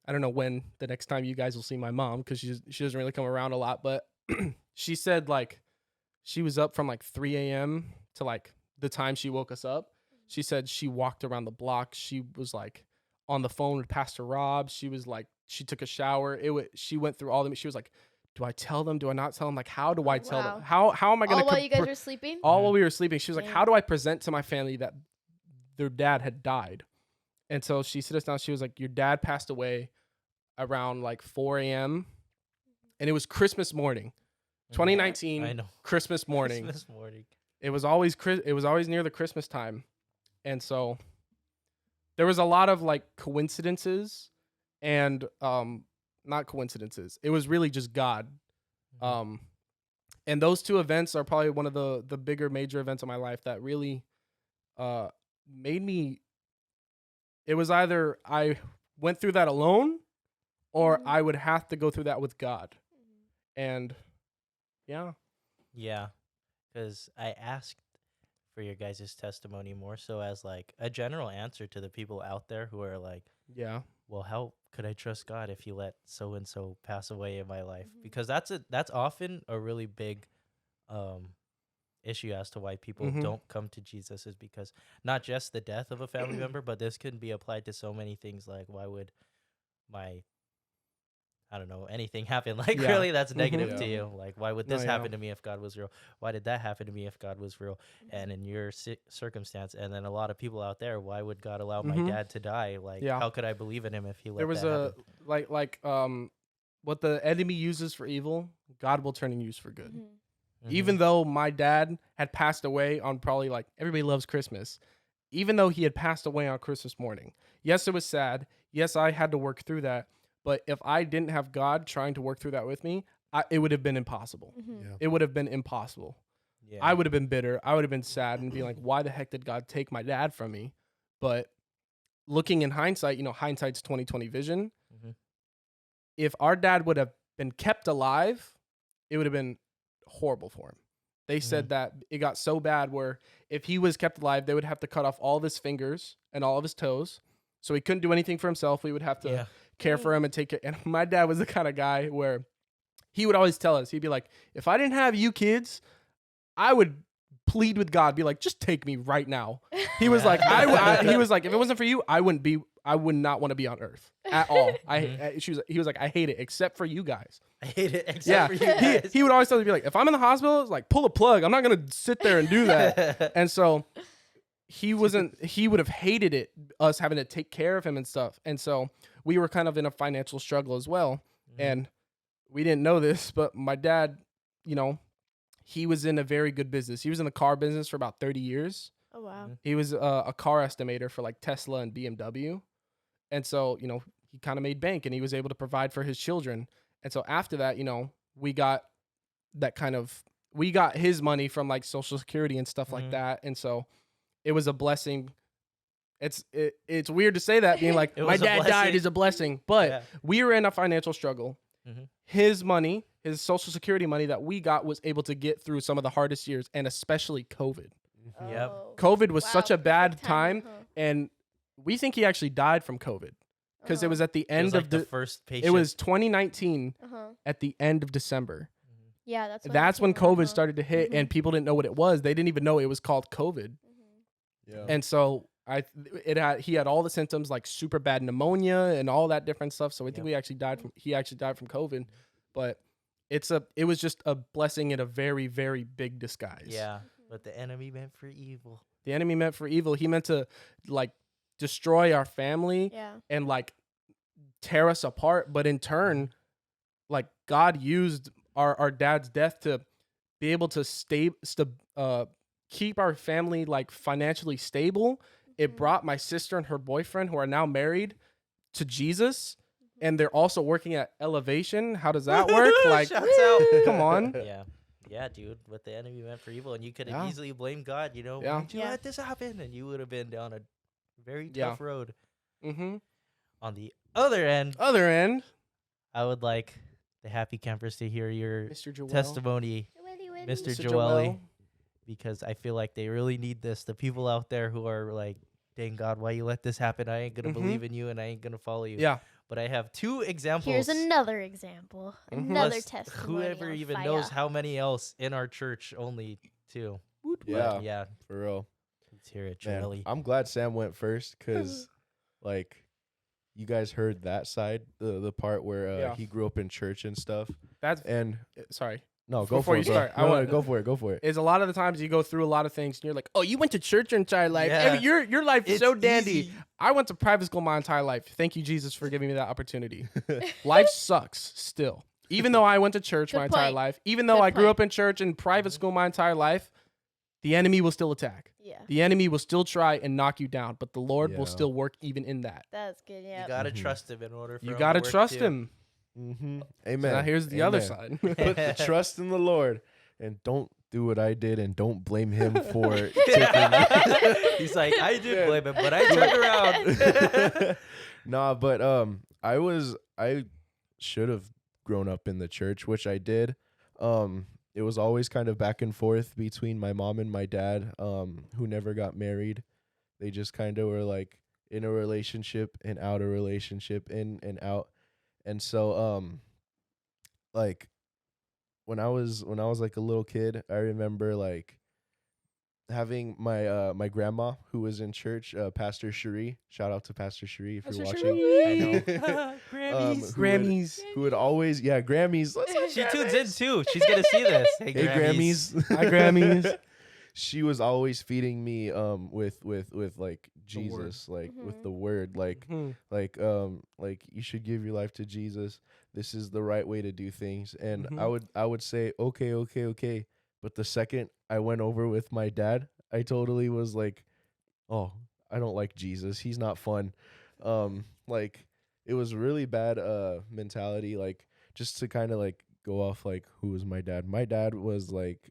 I don't know when the next time you guys will see my mom, because she doesn't really come around a lot, but she said like she was up from like 3 a.m. to like the time she woke us up. She said she walked around the block. She was like on the phone with Pastor Rob. She was like, she took a shower. She went through all of them. She was like, do I tell them? Do I not tell them? Like, how do I tell them? How am I going to? All while you guys were sleeping? All while we were sleeping. She was like, how do I present to my family that their dad had died? And so she sit us down. She was like, your dad passed away around like 4 a.m. And it was Christmas morning. 2019, I know. Christmas morning. Christmas morning. It was always near the Christmas time. And so there was a lot of like coincidences and not not coincidences. It was really just God. Mm-hmm. And those two events are probably one of the bigger major events of my life that really made me. It was either I went through that alone, or I would have to go through that with God. And yeah. Yeah, because I asked for your guys' testimony more so as like a general answer to the people out there who are like, Yeah. well, how could I trust God if He let so and so pass away in my life? Because that's often a really big issue as to why people don't come to Jesus, is because not just the death of a family member, but this can be applied to so many things. Like, why would I don't know, anything happen? Like, really, that's negative to you. Like, why would this happen to me if God was real? Why did that happen to me if God was real? And in your circumstance, and then a lot of people out there, why would God allow my dad to die? Like, how could I believe in Him if He let There was that happen? what the enemy uses for evil, God will turn and use for good. Even though my dad had passed away on probably like everybody loves Christmas, even though he had passed away on Christmas morning. Yes, it was sad. Yes, I had to work through that. But if I didn't have God trying to work through that with me, it would have been impossible. It would have been impossible. Yeah. I would have been bitter. I would have been sad and be like, why the heck did God take my dad from me? But looking in hindsight, hindsight's 20/20 vision. If our dad would have been kept alive, it would have been horrible for him. They said that it got so bad where if he was kept alive, they would have to cut off all of his fingers and all of his toes. So he couldn't do anything for himself. We would have to care for him and take care. And my dad was the kind of guy where he would always tell us, he'd be like, if I didn't have you kids, I would plead with God, be like, just take me right now. He was like, he was like, if it wasn't for you, I would not want to be on earth at all. He was like, I hate it except for you guys. I hate it except for you guys. He would always tell me, be like, if I'm in the hospital, it's like, pull a plug. I'm not going to sit there and do that. And so he would have hated it, us having to take care of him and stuff. And so we were kind of in a financial struggle as well. And we didn't know this, but my dad, he was in a very good business. He was in the car business for about 30 years. Oh, wow. He was a car estimator for like Tesla and BMW. And so, he kind of made bank and he was able to provide for his children. And so after that, we got his money from like Social Security and stuff like that. And so it was a blessing. It's weird to say that, being like, my dad died is a blessing, but we were in a financial struggle. His money, his Social Security money that we got, was able to get through some of the hardest years, and especially COVID. COVID was such a bad time, and we think he actually died from COVID because it was at the end of the first patient. It was 2019 at the end of December. Yeah, that's when COVID started to hit, and people didn't know what it was. They didn't even know it was called COVID. Yeah. And so he had all the symptoms, like super bad pneumonia and all that different stuff. So I think he actually died from COVID. But it was just a blessing in a very, very big disguise. Yeah. But the enemy meant for evil. The enemy meant for evil. He meant to like destroy our family and like tear us apart. But in turn, like God used our dad's death to be able to keep our family like financially stable. It brought my sister and her boyfriend, who are now married, to Jesus, and they're also working at Elevation. How does that work? Like, shouts out. Come on. Yeah, dude. What the enemy meant for evil, and you could have easily blamed God. Why did you let this happen? And you would have been down a very tough road. On the other end, I would like the happy campers to hear your testimony, Mr. Joelle, because I feel like they really need this. The people out there who are like, dang God, why you let this happen? I ain't going to believe in you, and I ain't going to follow you. Yeah. But I have two examples. Here's another example. Another testimony. Whoever even knows how many else in our church only too. Yeah, for real. Let's hear it, Man, Joelle. I'm glad Sam went first because, like, you guys heard that side, the part where he grew up in church and stuff. Sorry. No, go Before for you it. Bro. start, I No, wanna- go for it. Go for it. Is a lot of the times you go through a lot of things and you're like, oh, you went to church your entire life. Yeah. Your life is It's so dandy. easy. I went to private school my entire life. Thank you, Jesus, for giving me that opportunity. Life sucks still. Even though I went to church my entire life, even though I grew up in church and private school my entire life, the enemy will still attack. Yeah. The enemy will still try and knock you down, but the Lord will Yeah. still work even in that. That's good. Yeah. You gotta trust him in order for You him got to to work trust too. him. Mm-hmm. So Amen. now here's the other Amen. side. Put the trust in the Lord and don't do what I did and don't blame him for taking me. He's like, I did Yeah. blame him, but I turned around. Nah, but I should have grown up in the church, which I did. It was always kind of back and forth between my mom and my dad, who never got married. They just kind of were like in a relationship and out of relationship, in and out. And so like when I was like a little kid, I remember like having my my grandma who was in church, Pastor Cherie. Shout out to Pastor Cherie if you're watching. I know. Grammys. Who Grammys. Who would always Grammys. She tunes in too. She's gonna see this. Hey, Hey Grammys. Hi, Grammys. She was always feeding me with like The word. Jesus, like with Mhm. the word, like Mhm. like you should give your life to Jesus. This is the right way to do things. And Mhm. I would say okay. But the second I went over with my dad, I totally was like, oh, I don't like Jesus. He's not fun. Like it was really bad mentality, like just to kind of like go off like who was my dad. My dad was like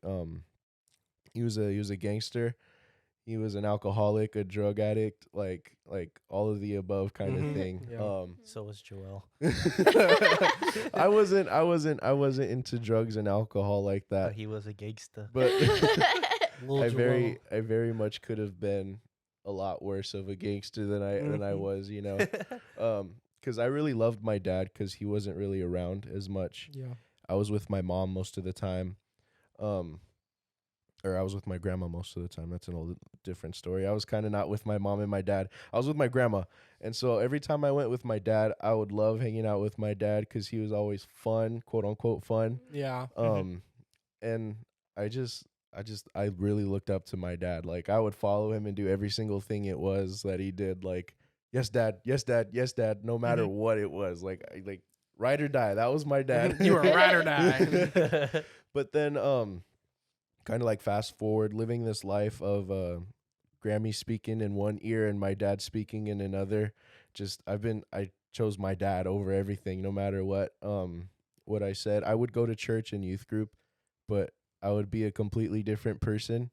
he was a gangster. He was an alcoholic, a drug addict, like all of the above kind Mhm. of thing. Yeah. So was Joel. I wasn't into drugs and alcohol like But that. he was a gangster. But Lil I Joel. very much could have been a lot worse of a gangster than I Mhm. was, you know. Cuz I really loved my dad cuz he wasn't really around as much. Yeah. I was with my mom most of the time. Or I was with my grandma most of the time. That's an old different story. I was kind of not with my mom and my dad. I was with my grandma. And so every time I went with my dad, I would love hanging out with my dad cuz he was always fun, quote unquote fun. Yeah. And I really looked up to my dad. Like I would follow him and do every single thing it was that he did. Like, yes, dad, yes, dad, yes, dad, no matter what it was. Like ride or die. That was my dad. You were ride or die. But then kind of like fast forward, living this life of Grammy speaking in one ear and my dad speaking in another. Just I chose my dad over everything, no matter what I said. I would go to church and youth group, but I would be a completely different person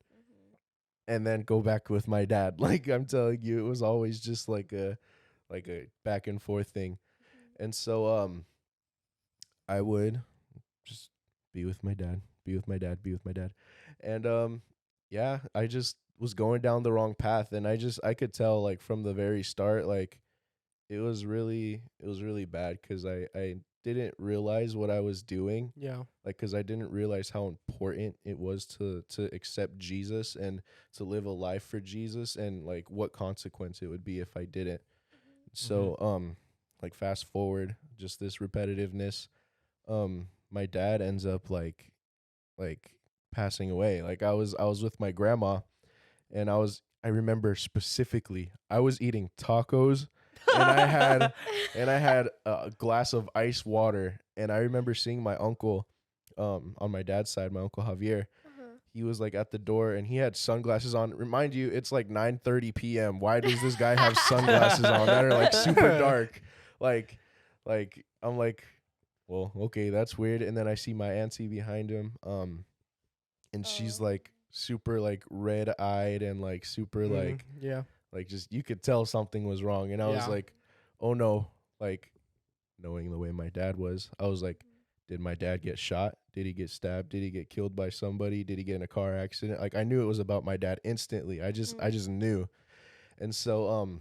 and then go back with my dad. Like I'm telling you, it was always just like a back and forth thing. And so I would just be with my dad. And yeah, I just was going down the wrong path, and I could tell like from the very start, like it was really bad cuz I didn't realize what I was doing, Yeah. like cuz I didn't realize how important it was to accept Jesus and to live a life for Jesus, and like what consequence it would be if I didn't. So like fast forward, just this repetitiveness, my dad ends up like passing away. Like I was with my grandma, and I remember specifically I was eating tacos and I had a glass of ice water, and I remember seeing my uncle on my dad's side, my uncle Javier. He was like at the door and he had sunglasses on. Remind you, it's like 9:30 p.m. Why does this guy have sunglasses on that are like super dark? Like I'm like, well, okay, that's weird. And then I see my auntie behind him, and she's like super like red-eyed and like super Yeah. like just you could tell something was wrong. And I was Yeah. like, oh no, like knowing the way my dad was, I was like, did my dad get shot? Did he get stabbed? Did he get killed by somebody? Did he get in a car accident? Like I knew it was about my dad instantly. I just knew. And so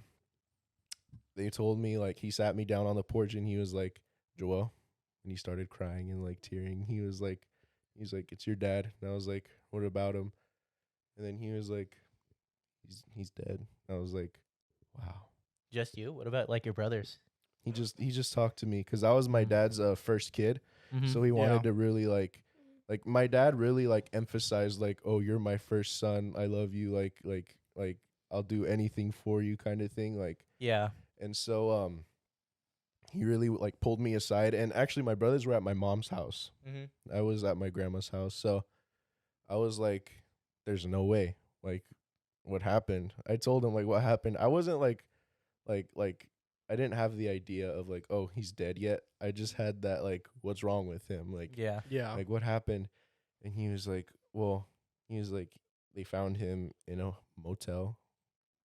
they told me, like, he sat me down on the porch and he was like, Joel, and he started crying and like tearing. He's like, it's your dad. And I was like, what about him? And then he was like, he's dead. I was like, wow. Just you? What about like your brothers? He just talked to me because I was my dad's first kid, so he wanted to really like my dad really like emphasized like, oh, you're my first son. I love you. Like I'll do anything for you, kind of thing. Like Yeah. And so he really like pulled me aside, and actually my brothers were at my mom's house. I was at my grandma's house, so I was like, there's no way. Like, what happened? I told him like what happened. I wasn't like I didn't have the idea of like, oh, he's dead yet. I just had that like, what's wrong with him? Like, Yeah. Yeah. like what happened? And he was like, well, he was like, they found him in a motel,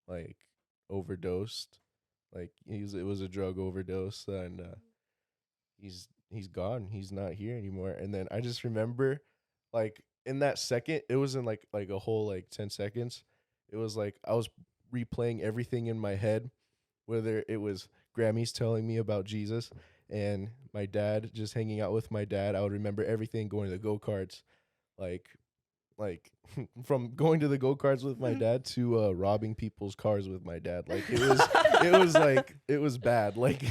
like overdosed. Like it was a drug overdose, and he's gone. He's not here anymore. And then I just remember, like in that second, it wasn't like a whole like 10 seconds. It was like I was replaying everything in my head, whether it was Grammy's telling me about Jesus and my dad just hanging out with my dad. I would remember everything, going to the go-karts, like from going to the go-karts with my dad to robbing people's cars with my dad. Like it was bad. Like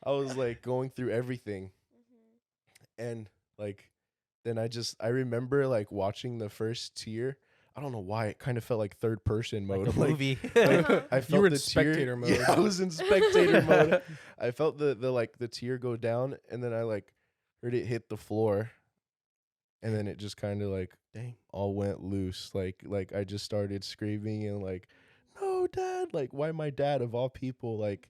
I was like going through everything. And like then I remember like watching the first tear. I don't know why it kind of felt like third person mode. Like a movie. I felt You were in the spectator tear. mode. Yeah, I was in spectator mode. I felt the tear go down, and then I like heard it hit the floor, and then it just kind of like all went loose. Like I just started screaming and like, no, Dad! Like, why my dad of all people? Like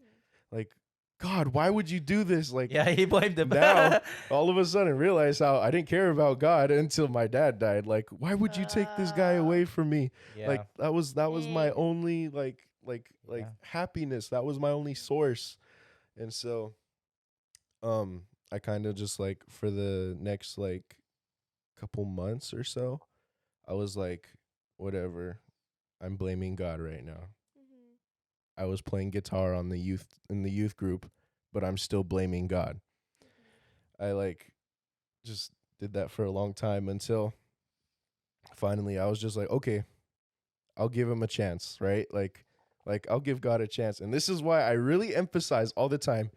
God, why would you do this? Like, Yeah, he blamed him. now all of a sudden realize how I didn't care about God until my dad died. Like, why would you take this guy away from me? Yeah. Like that was my Dang. only like Yeah. happiness. That was my only source. And so I kind of just like for the next like couple months or so, I was like, whatever. I'm blaming God right now. I was playing guitar in the youth group, but I'm still blaming God. I like just did that for a long time until finally I was just like, okay, I'll give him a chance, right? Like I'll give God a chance. And this is why I really emphasize all the time,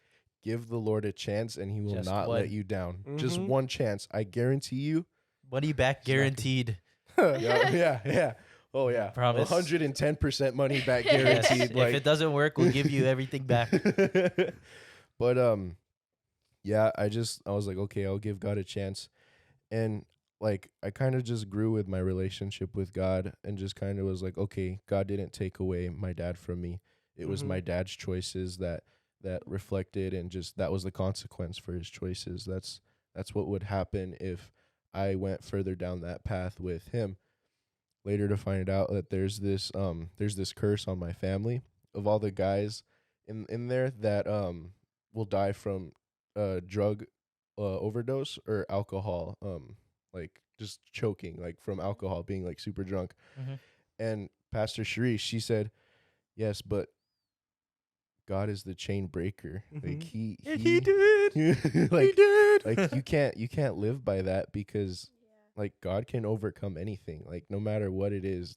give the Lord a chance and he will Just not one. let you down. Just Mhm. one chance. I guarantee you. Money back guaranteed. Yeah. Oh yeah. Promise. 110% money back Yes. guaranteed. If it doesn't work, we'll give you everything back. But yeah, I was like, okay, I'll give God a chance. And like I kind of just grew with my relationship with God and just kind of was like, okay, God didn't take away my dad from me. It was my dad's choices that reflected, and just that was the consequence for his choices. That's what would happen if I went further down that path with him. Later to find out that there's this curse on my family of all the guys in there that will die from drug overdose or alcohol, like just choking, like from alcohol, being like super drunk. Mhm. And Pastor Sharice, she said, yes, but God is the chain breaker. Like he did. like, He did. like you can't live by that, because like God can overcome anything, like no matter what it is.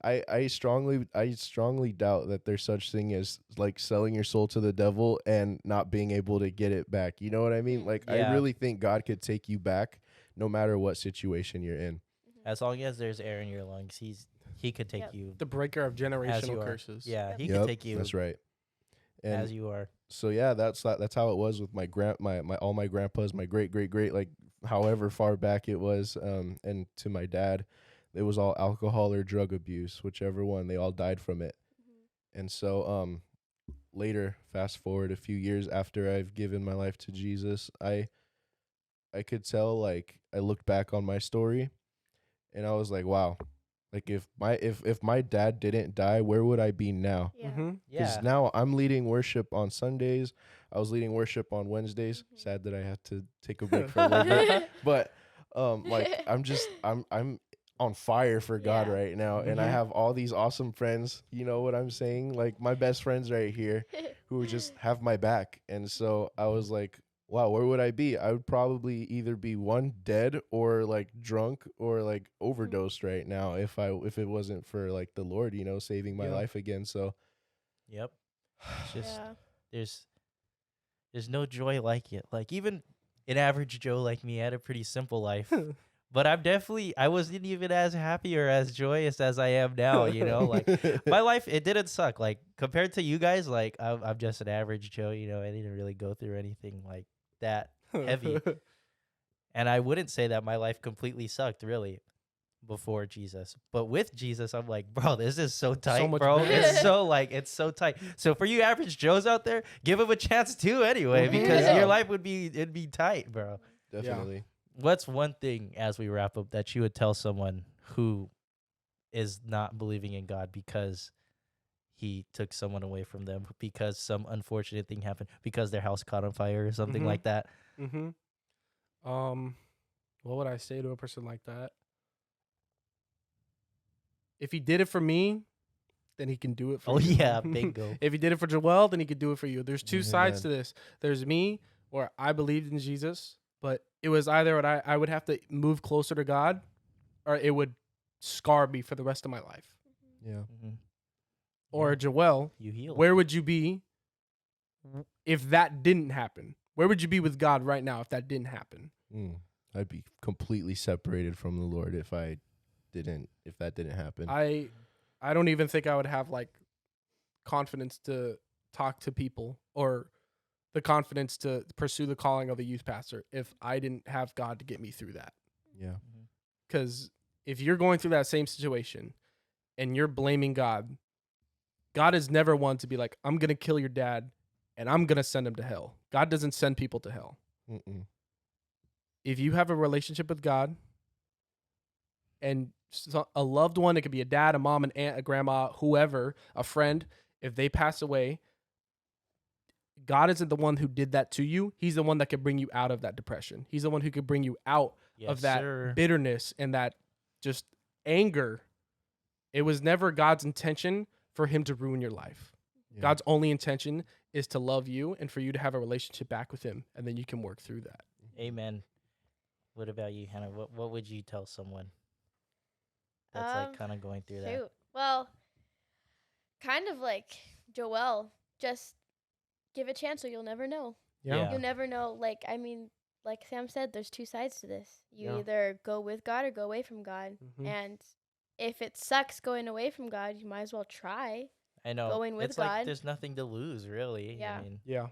I strongly doubt that there's such thing as like selling your soul to the devil and not being able to get it back. You know what I mean? Like Yeah. I really think God could take you back no matter what situation you're in. As long as there's air in your lungs, he could take Yep. you The breaker of as you generational are. curses. Yeah, he Yep, could take you That's right. And as you are. so yeah, that's how it was with my all my grandpas, my great like however far back it was, and to my dad, it was all alcohol or drug abuse, whichever one. They all died from it. And so later, fast forward a few years after I've given my life to Jesus, I could tell, like I looked back on my story and I was like, wow, like if my dad didn't die, where would I be now? Yeah. Mm-hmm. Because Yeah. now I'm leading worship on Sundays. I was leading worship on Wednesdays. Sad that I had to take a break for a little bit. But like I'm on fire for God Yeah. right now. And I Mhm. have all these awesome friends. You know what I'm saying? Like my best friends right here who just have my back. And so I was like, wow, where would I be? I would probably either be one dead or like drunk or like overdosed right now if it wasn't for like the Lord, you know, saving my Yeah. life again. So Yep. It's just Yeah. there's no joy like it. Like even an average Joe like me had a pretty simple life. But I wasn't even as happy or as joyous as I am now, you know? Like my life, it didn't suck. Like compared to you guys, like I'm just an average Joe, you know, I didn't really go through anything like that heavy. And I wouldn't say that my life completely sucked, really. before Jesus. But with Jesus, I'm like, bro, this is so tight, much bro. better. It's so tight. So for you average Joes out there, give him a chance too anyway, because Yeah. your life it'd be tight, bro. Definitely. What's one thing as we wrap up that you would tell someone who is not believing in God because he took someone away from them, because some unfortunate thing happened, because their house caught on fire or something Mhm. like that? Mm-hmm. What would I say to a person like that? If he did it for me, then he can do it for Oh you. yeah, bingo. If he did it for Joel, then he could do it for you. There's two sides Amen. to this. There's me, where I believed in Jesus, but it was either what I would have to move closer to God, or it would scar me for the rest of my life. Yeah. Mhm. Or Yeah. Joel, You healed. where would you be if that didn't happen? Where would you be with God right now if that didn't happen? I'd be completely separated from the Lord if that didn't happen. I don't even think I would have like confidence to talk to people or the confidence to pursue the calling of a youth pastor if I didn't have God to get me through that. Yeah. Because if you're going through that same situation and you're blaming God, God is never one to be like, I'm going to kill your dad and I'm going to send him to hell. God doesn't send people to hell. Mm-mm. If you have a relationship with God and a loved one, it could be a dad, a mom, an aunt, a grandma, whoever, a friend, if they pass away, God isn't the one who did that to you. He's the one that could bring you out of that depression. He's the one who could bring you out of that sir. bitterness and that just anger. It was never God's intention for him to ruin your life. Yeah. God's only intention is to love you and for you to have a relationship back with him, and then you can work through that. Amen. What about you, Hannah? What would you tell someone that's like kind of going through that? Shoot. Well, kind of like Joel, just give a chance or you'll never know. Yeah. You'll never know. Like, I mean, like Sam said, there's two sides to this. You Yeah. either go with God or go away from God. Mhm. And if it sucks going away from God, you might as well try. I know. Going with it's like God. there's nothing to lose, really. Yeah. I mean, Yeah.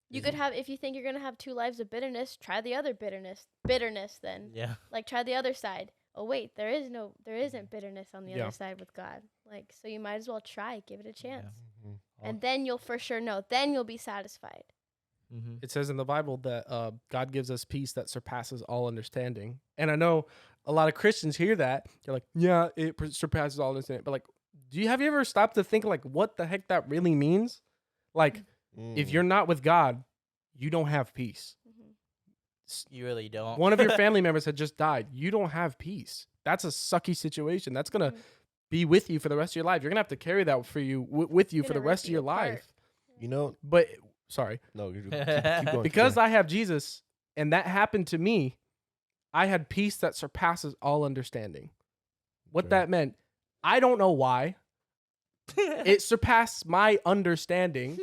You could have, if you think you're going to have two lives of bitterness, try the other bitterness then. yeah. Like, try the other side. Oh, wait, there isn't bitterness on the Yeah. other side with God. Like, so you might as well try, give it a chance. Mhm. And then you'll for sure know. Then you'll be satisfied. Mm-hmm. It says in the Bible that God gives us peace that surpasses all understanding. And I know a lot of Christians hear that. They're like, yeah, it surpasses all understanding. But like, have you ever stopped to think like what the heck that really means? Like, if you're not with God, you don't have peace. You really don't. One of your family members had just died. You don't have peace. That's a sucky situation. That's going to be with you for the rest of your life. You're going to have to carry that for you with you for Gonna the rest rip of your you apart. life. You know, But sorry. no, keep going. Because I have Jesus and that happened to me, I had peace that surpasses all understanding. What Okay. that meant, I don't know why. It surpassed my understanding,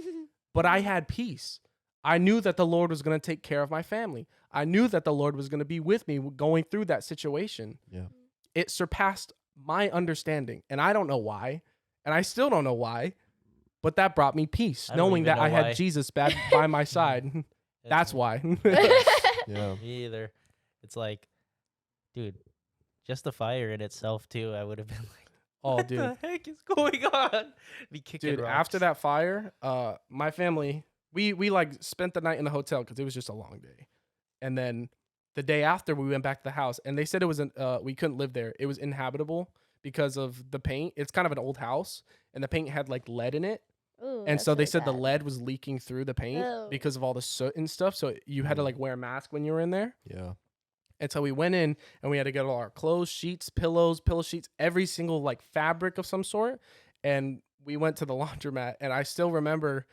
but I had peace. I knew that the Lord was going to take care of my family. I knew that the Lord was going to be with me going through that situation. Yeah. It surpassed my understanding, and I don't know why, and I still don't know why, but that brought me peace, I don't knowing even that I know had why. Jesus by my side. That's why. Yeah. Me either. It's like, dude, just the fire in itself too. I would have been like, Oh, what dude. the heck is going on? Be kicking Dude, rocks. after that fire, my family, we like spent the night in the hotel because it was just a long day. And then the day after we went back to the house and they said it wasn't, we couldn't live there. It was inhabitable because of the paint. It's kind of an old house and the paint had like lead in it. Ooh, And that's so they really said the bad. lead was leaking through the paint Oh. because of all the soot and stuff. So you had to like wear a mask when you were in there. Yeah. And so we went in and we had to get all our clothes, sheets, pillows, pillow sheets, every single like fabric of some sort. And we went to the laundromat. And I still remember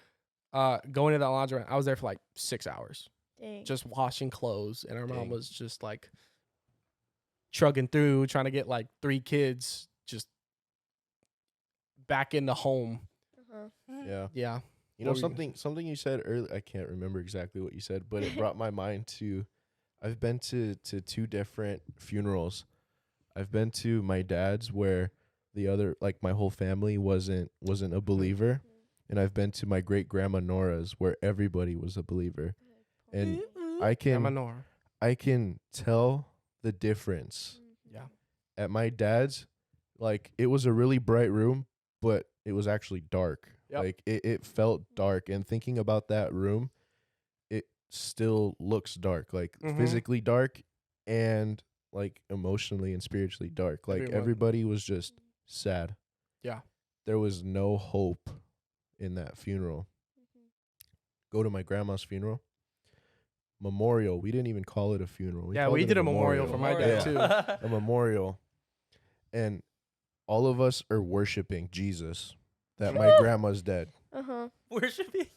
going to that laundromat. I was there for like 6 hours Dang. just washing clothes. And our mom Dang. was just like trugging through, trying to get like 3 kids just back in the home. Uh-huh. Yeah. Yeah. You know, What were you gonna something you said earlier, I can't remember exactly what you said, but it brought my mind to, I've been to 2 different funerals. I've been to my dad's where the other, like my whole family wasn't a believer. And I've been to my great grandma Nora's where everybody was a believer. And I Grandma can Nora. tell the difference Yeah. at my dad's, like, it was a really bright room, but it was actually dark. Yep. Like, it felt dark. And thinking about that room, it still looks dark, like physically dark and like emotionally and spiritually dark. Like everybody was just sad. Yeah. There was no hope in that funeral. Go to my grandma's funeral. Memorial. We didn't even call it a funeral. Yeah, called we it did a memorial for my dad too. A memorial. And all of us are worshiping Jesus, that my grandma's dead. Worshiping.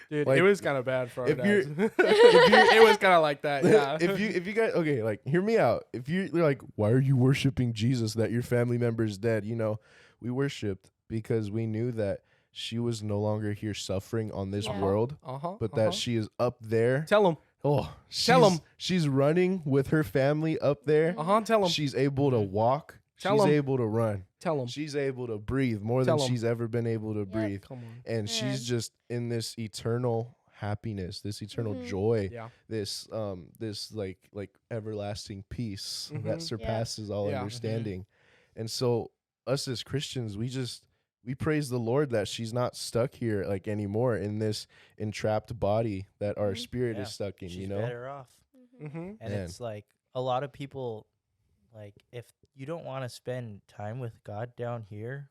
Dude, Like, it was kind of bad for our if dads. It was kind of like that, yeah. if you guys, okay, like, hear me out. If you're like, why are you worshiping Jesus that your family member is dead? You know, we worshiped because we knew that she was no longer here suffering on this world, but that she is up there. Tell him. Oh, Tell him. She's running with her family up there. Tell him. She's able to walk. Tell she's him. able to run. Tell him. She's able to breathe more Tell than him. she's ever been able to breathe. Come on. And she's just in this eternal happiness, this eternal joy, Yeah. this like everlasting peace that surpasses all understanding. And so us as Christians, we praise the Lord that she's not stuck here like anymore in this entrapped body that our spirit is stuck in. She's you know, better off. And it's like a lot of people, like, if you don't want to spend time with God down here,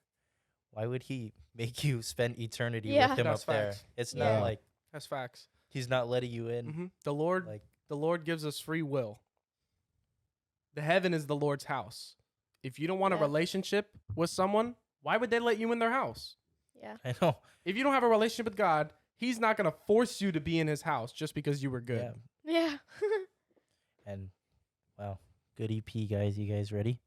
why would he make you spend eternity with him That's up there? facts. It's not like That's facts. he's not letting you in. The Lord, Like, the Lord gives us free will. The heaven is the Lord's house. If you don't want a relationship with someone, why would they let you in their house? Yeah. I know. If you don't have a relationship with God, he's not going to force you to be in his house just because you were good. Yeah. Yeah. And wow, good EP, guys. You guys ready?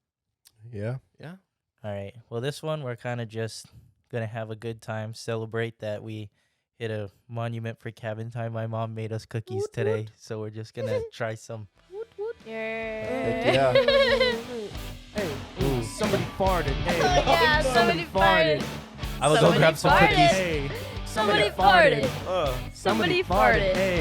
yeah. Yeah. All right. Well, this one we're kind of just gonna have a good time, celebrate that we hit a monument for cabin time. My mom made us cookies today, so we're just gonna try some. Yeah. Hey, somebody farted. Hey. Oh, yeah, somebody farted. I will go Somebody grab some farted. cookies. Hey. Somebody farted. Somebody farted. Hey.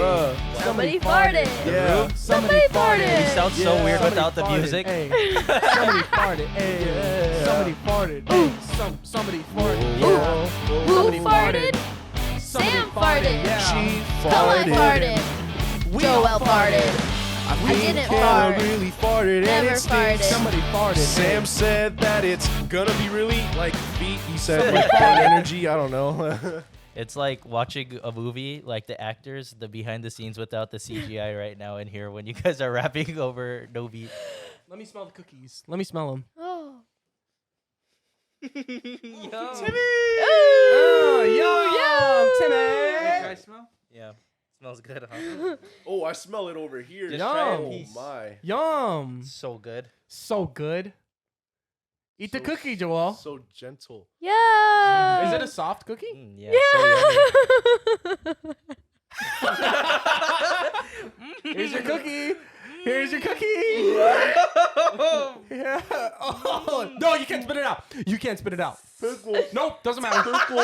Somebody farted. Yeah. Somebody It farted. sounds so weird without the music. Hey. Somebody farted. Hey. Somebody farted. Hey. Somebody farted. Yeah. Who Somebody farted? Somebody Sam farted. Yeah. She Someone farted. farted. Joel farted. I didn't Kayla fart. really farted and Never it stinks. farted. Somebody farted. Sam said that it's gonna be really like feet. He said like bang energy. I don't know. It's like watching a movie, like the actors, the behind the scenes without the CGI right now in here when you guys are rapping over no beat. Let me smell the cookies. Let me smell them. Oh. Oh, Timmy. Can I smell? Yeah. Smells good, huh? Oh, I smell it over here. Just try a Yum. piece. Oh my. Yum. So good. So good. Eat the So cookie, Joel. So gentle. Yeah. Is it a soft cookie? Yeah. So yummy. Here's your cookie. Here's your cookie. Yeah. Oh, no, you can't spit it out. You can't spit it out. Pickle. Nope, doesn't matter. You can't spit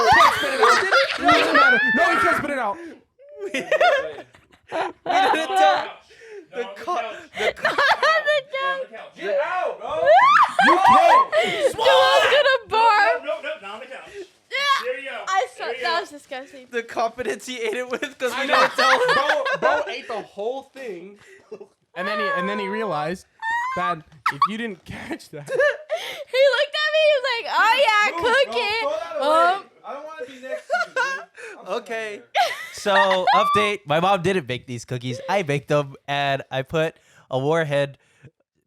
it out. Doesn't matter. No, you can't spit it out. We didn't tell. Get out, bro. You can't. Joel's gonna barf. No, not on the couch. Yeah. There you go. That was disgusting. The confidence he ate it with because we I didn't tell him. know. Bro ate the whole thing, and then he realized that if you didn't catch that, He looked at me. He was like, "Oh yeah, cookie." I don't want to be next to you. Dude. Okay. So, update. My mom didn't bake these cookies. I baked them, and I put a warhead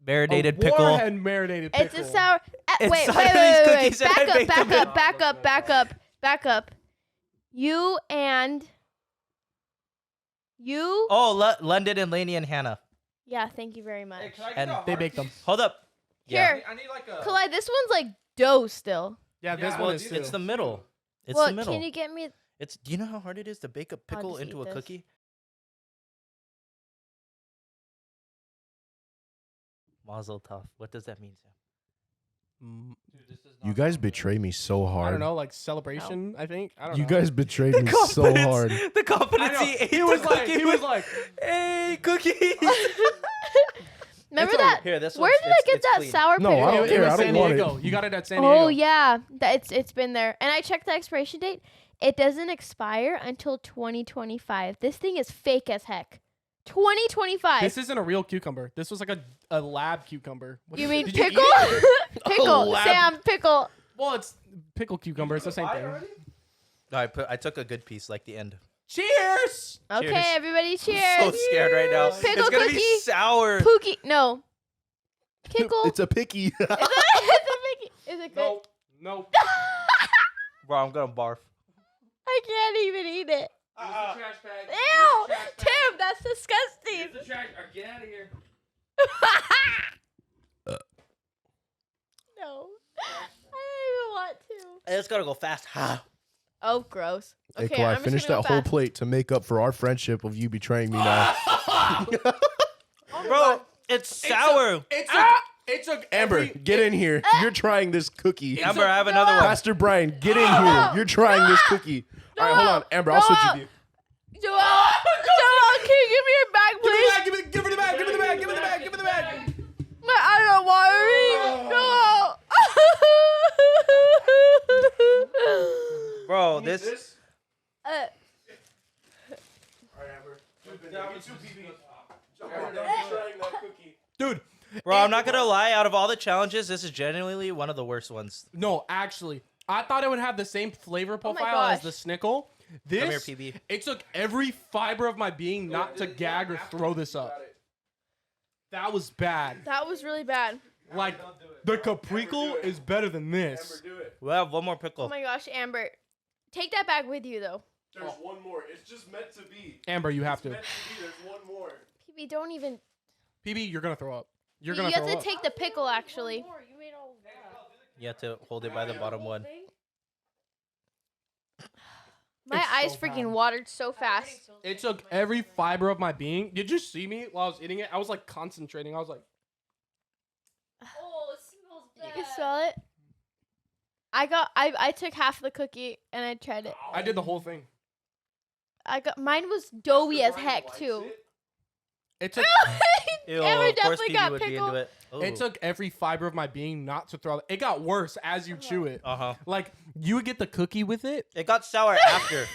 marinated pickle. Warhead marinated pickle. It's a sour. Wait, Inside of these cookies, and I baked them in. Back up. You. Oh, London and Lainey and Hannah. Yeah, thank you very much. And they baked them. Hold up. Here, I need like a. Kalai, this one's like dough still. Yeah, this Well, one it's, is it's the middle. It's Well, the middle. can you get me? It's. Do you know how hard it is to bake a pickle just into eat a this. cookie? Mazel tov. What does that mean, Sam? You guys betray me so hard. I don't know, like celebration. I think. I don't You know. guys betrayed me so hard. The confidence I know. he ate He the was like, cookie he was with- like, hey, cookies. Remember It's that? Here, this Where one's- did I get it's that clean. sour No, pickle? I don't It care. was I don't San want it. Diego. You got it at San Diego. Oh yeah, it's been there. And I checked the expiration date. It doesn't expire until 2025. This thing is fake as heck. 2025. This isn't a real cucumber. This was like a lab cucumber. What You did- mean did you eat pickle? it? Pickle, lab- Sam, pickle. Well, it's pickle cucumber. It's the same thing. I took a good piece, like the end. Cheers! Okay, Cheers. everybody, cheers. I'm so scared right now. Pickle it's gonna cookie. be sour. Pookie, no. Pickle. It's a picky. Is it good? No, no. Bro, I'm gonna barf. I can't even eat it. Trash bag. Ew, Tim, that's disgusting. Get out of here. No, I don't even want to. It's gotta go fast. Oh, gross. Hey, Okay, Cole, I I'm just finished gonna that go whole fast. plate to make up for our friendship of you betraying me now. Bro, it's sour. It took Amber, every- get in here. You're trying this cookie. Amber, I have another one. Pastor Brian, get in here. You're trying this cookie. All right, hold on. Amber, I'll switch with you. Joel, can you give me your bag, please? Give me the bag. Give me the bag. Give me the bag. Give me the bag. I don't want to eat. No. Bro, this. Dude, Bro, I'm not gonna lie. Out of all the challenges, this is genuinely one of the worst ones. no, actually, I thought it would have the same flavor Oh my profile as gosh. the Snickle. This, Come here, PB. It took every fiber of my being not to gag or throw this up. That was bad. That was really bad. Like, the Capricle is better than this. We have one more pickle. Oh my gosh, Amber. Take that bag with you, though. There's one more. It's just meant to be. Amber, you have to. There's one more. PB, don't even. PB, you're gonna throw up. You're You gonna have throw to up. take the pickle, actually. You have to hold it by the bottom one. My It's eyes so freaking bad. watered so fast. It took every fiber of my being. Did you see me while I was eating it? I was like concentrating. I was like, Oh, it smells bad. You can smell it. I took half the cookie and I tried it. I did the whole thing. Mine was doughy as heck too. It took Ew, Amber of course definitely PB got would be pickle. into it. it took every fiber of my being not to throw. It got worse as you chew it. Uh-huh. Like you would get the cookie with it. It got sour after.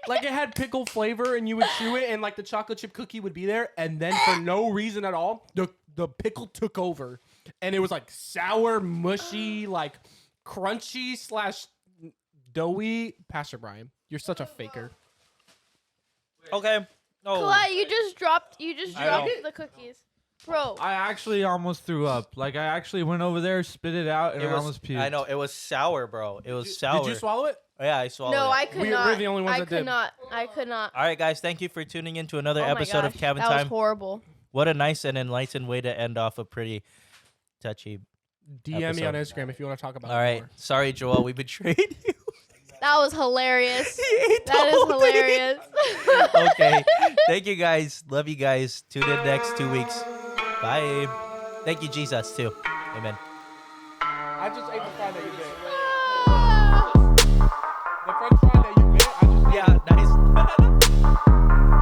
Like it had pickle flavor, and you would chew it, and like the chocolate chip cookie would be there, and then for no reason at all, the pickle took over, and it was like sour, mushy, like crunchy / doughy. Pastor Brian, you're such a faker. Okay. Oh. Kalai, you just dropped I know. the cookies. Bro. I actually almost threw up. Like I actually went over there, spit it out, and It I was, almost puked. I know, it was sour, bro. It was sour. Did you swallow it? Yeah, I swallowed No, it. I could We're not. the only ones I that could did. not. I could not. All right, guys, thank you for tuning in to another Oh my episode of gosh, Cabin that was Time. horrible. What a nice and enlightened way to end off a pretty touchy. DM me on Episode. Instagram if you want to talk about All it right, more. sorry, Joel, we betrayed you. That was hilarious. He ate the That is whole thing. hilarious. Okay, thank you guys. Love you guys. Tune in next 2 weeks. Bye. Thank you, Jesus, too. Amen. I just ate the fry that you did.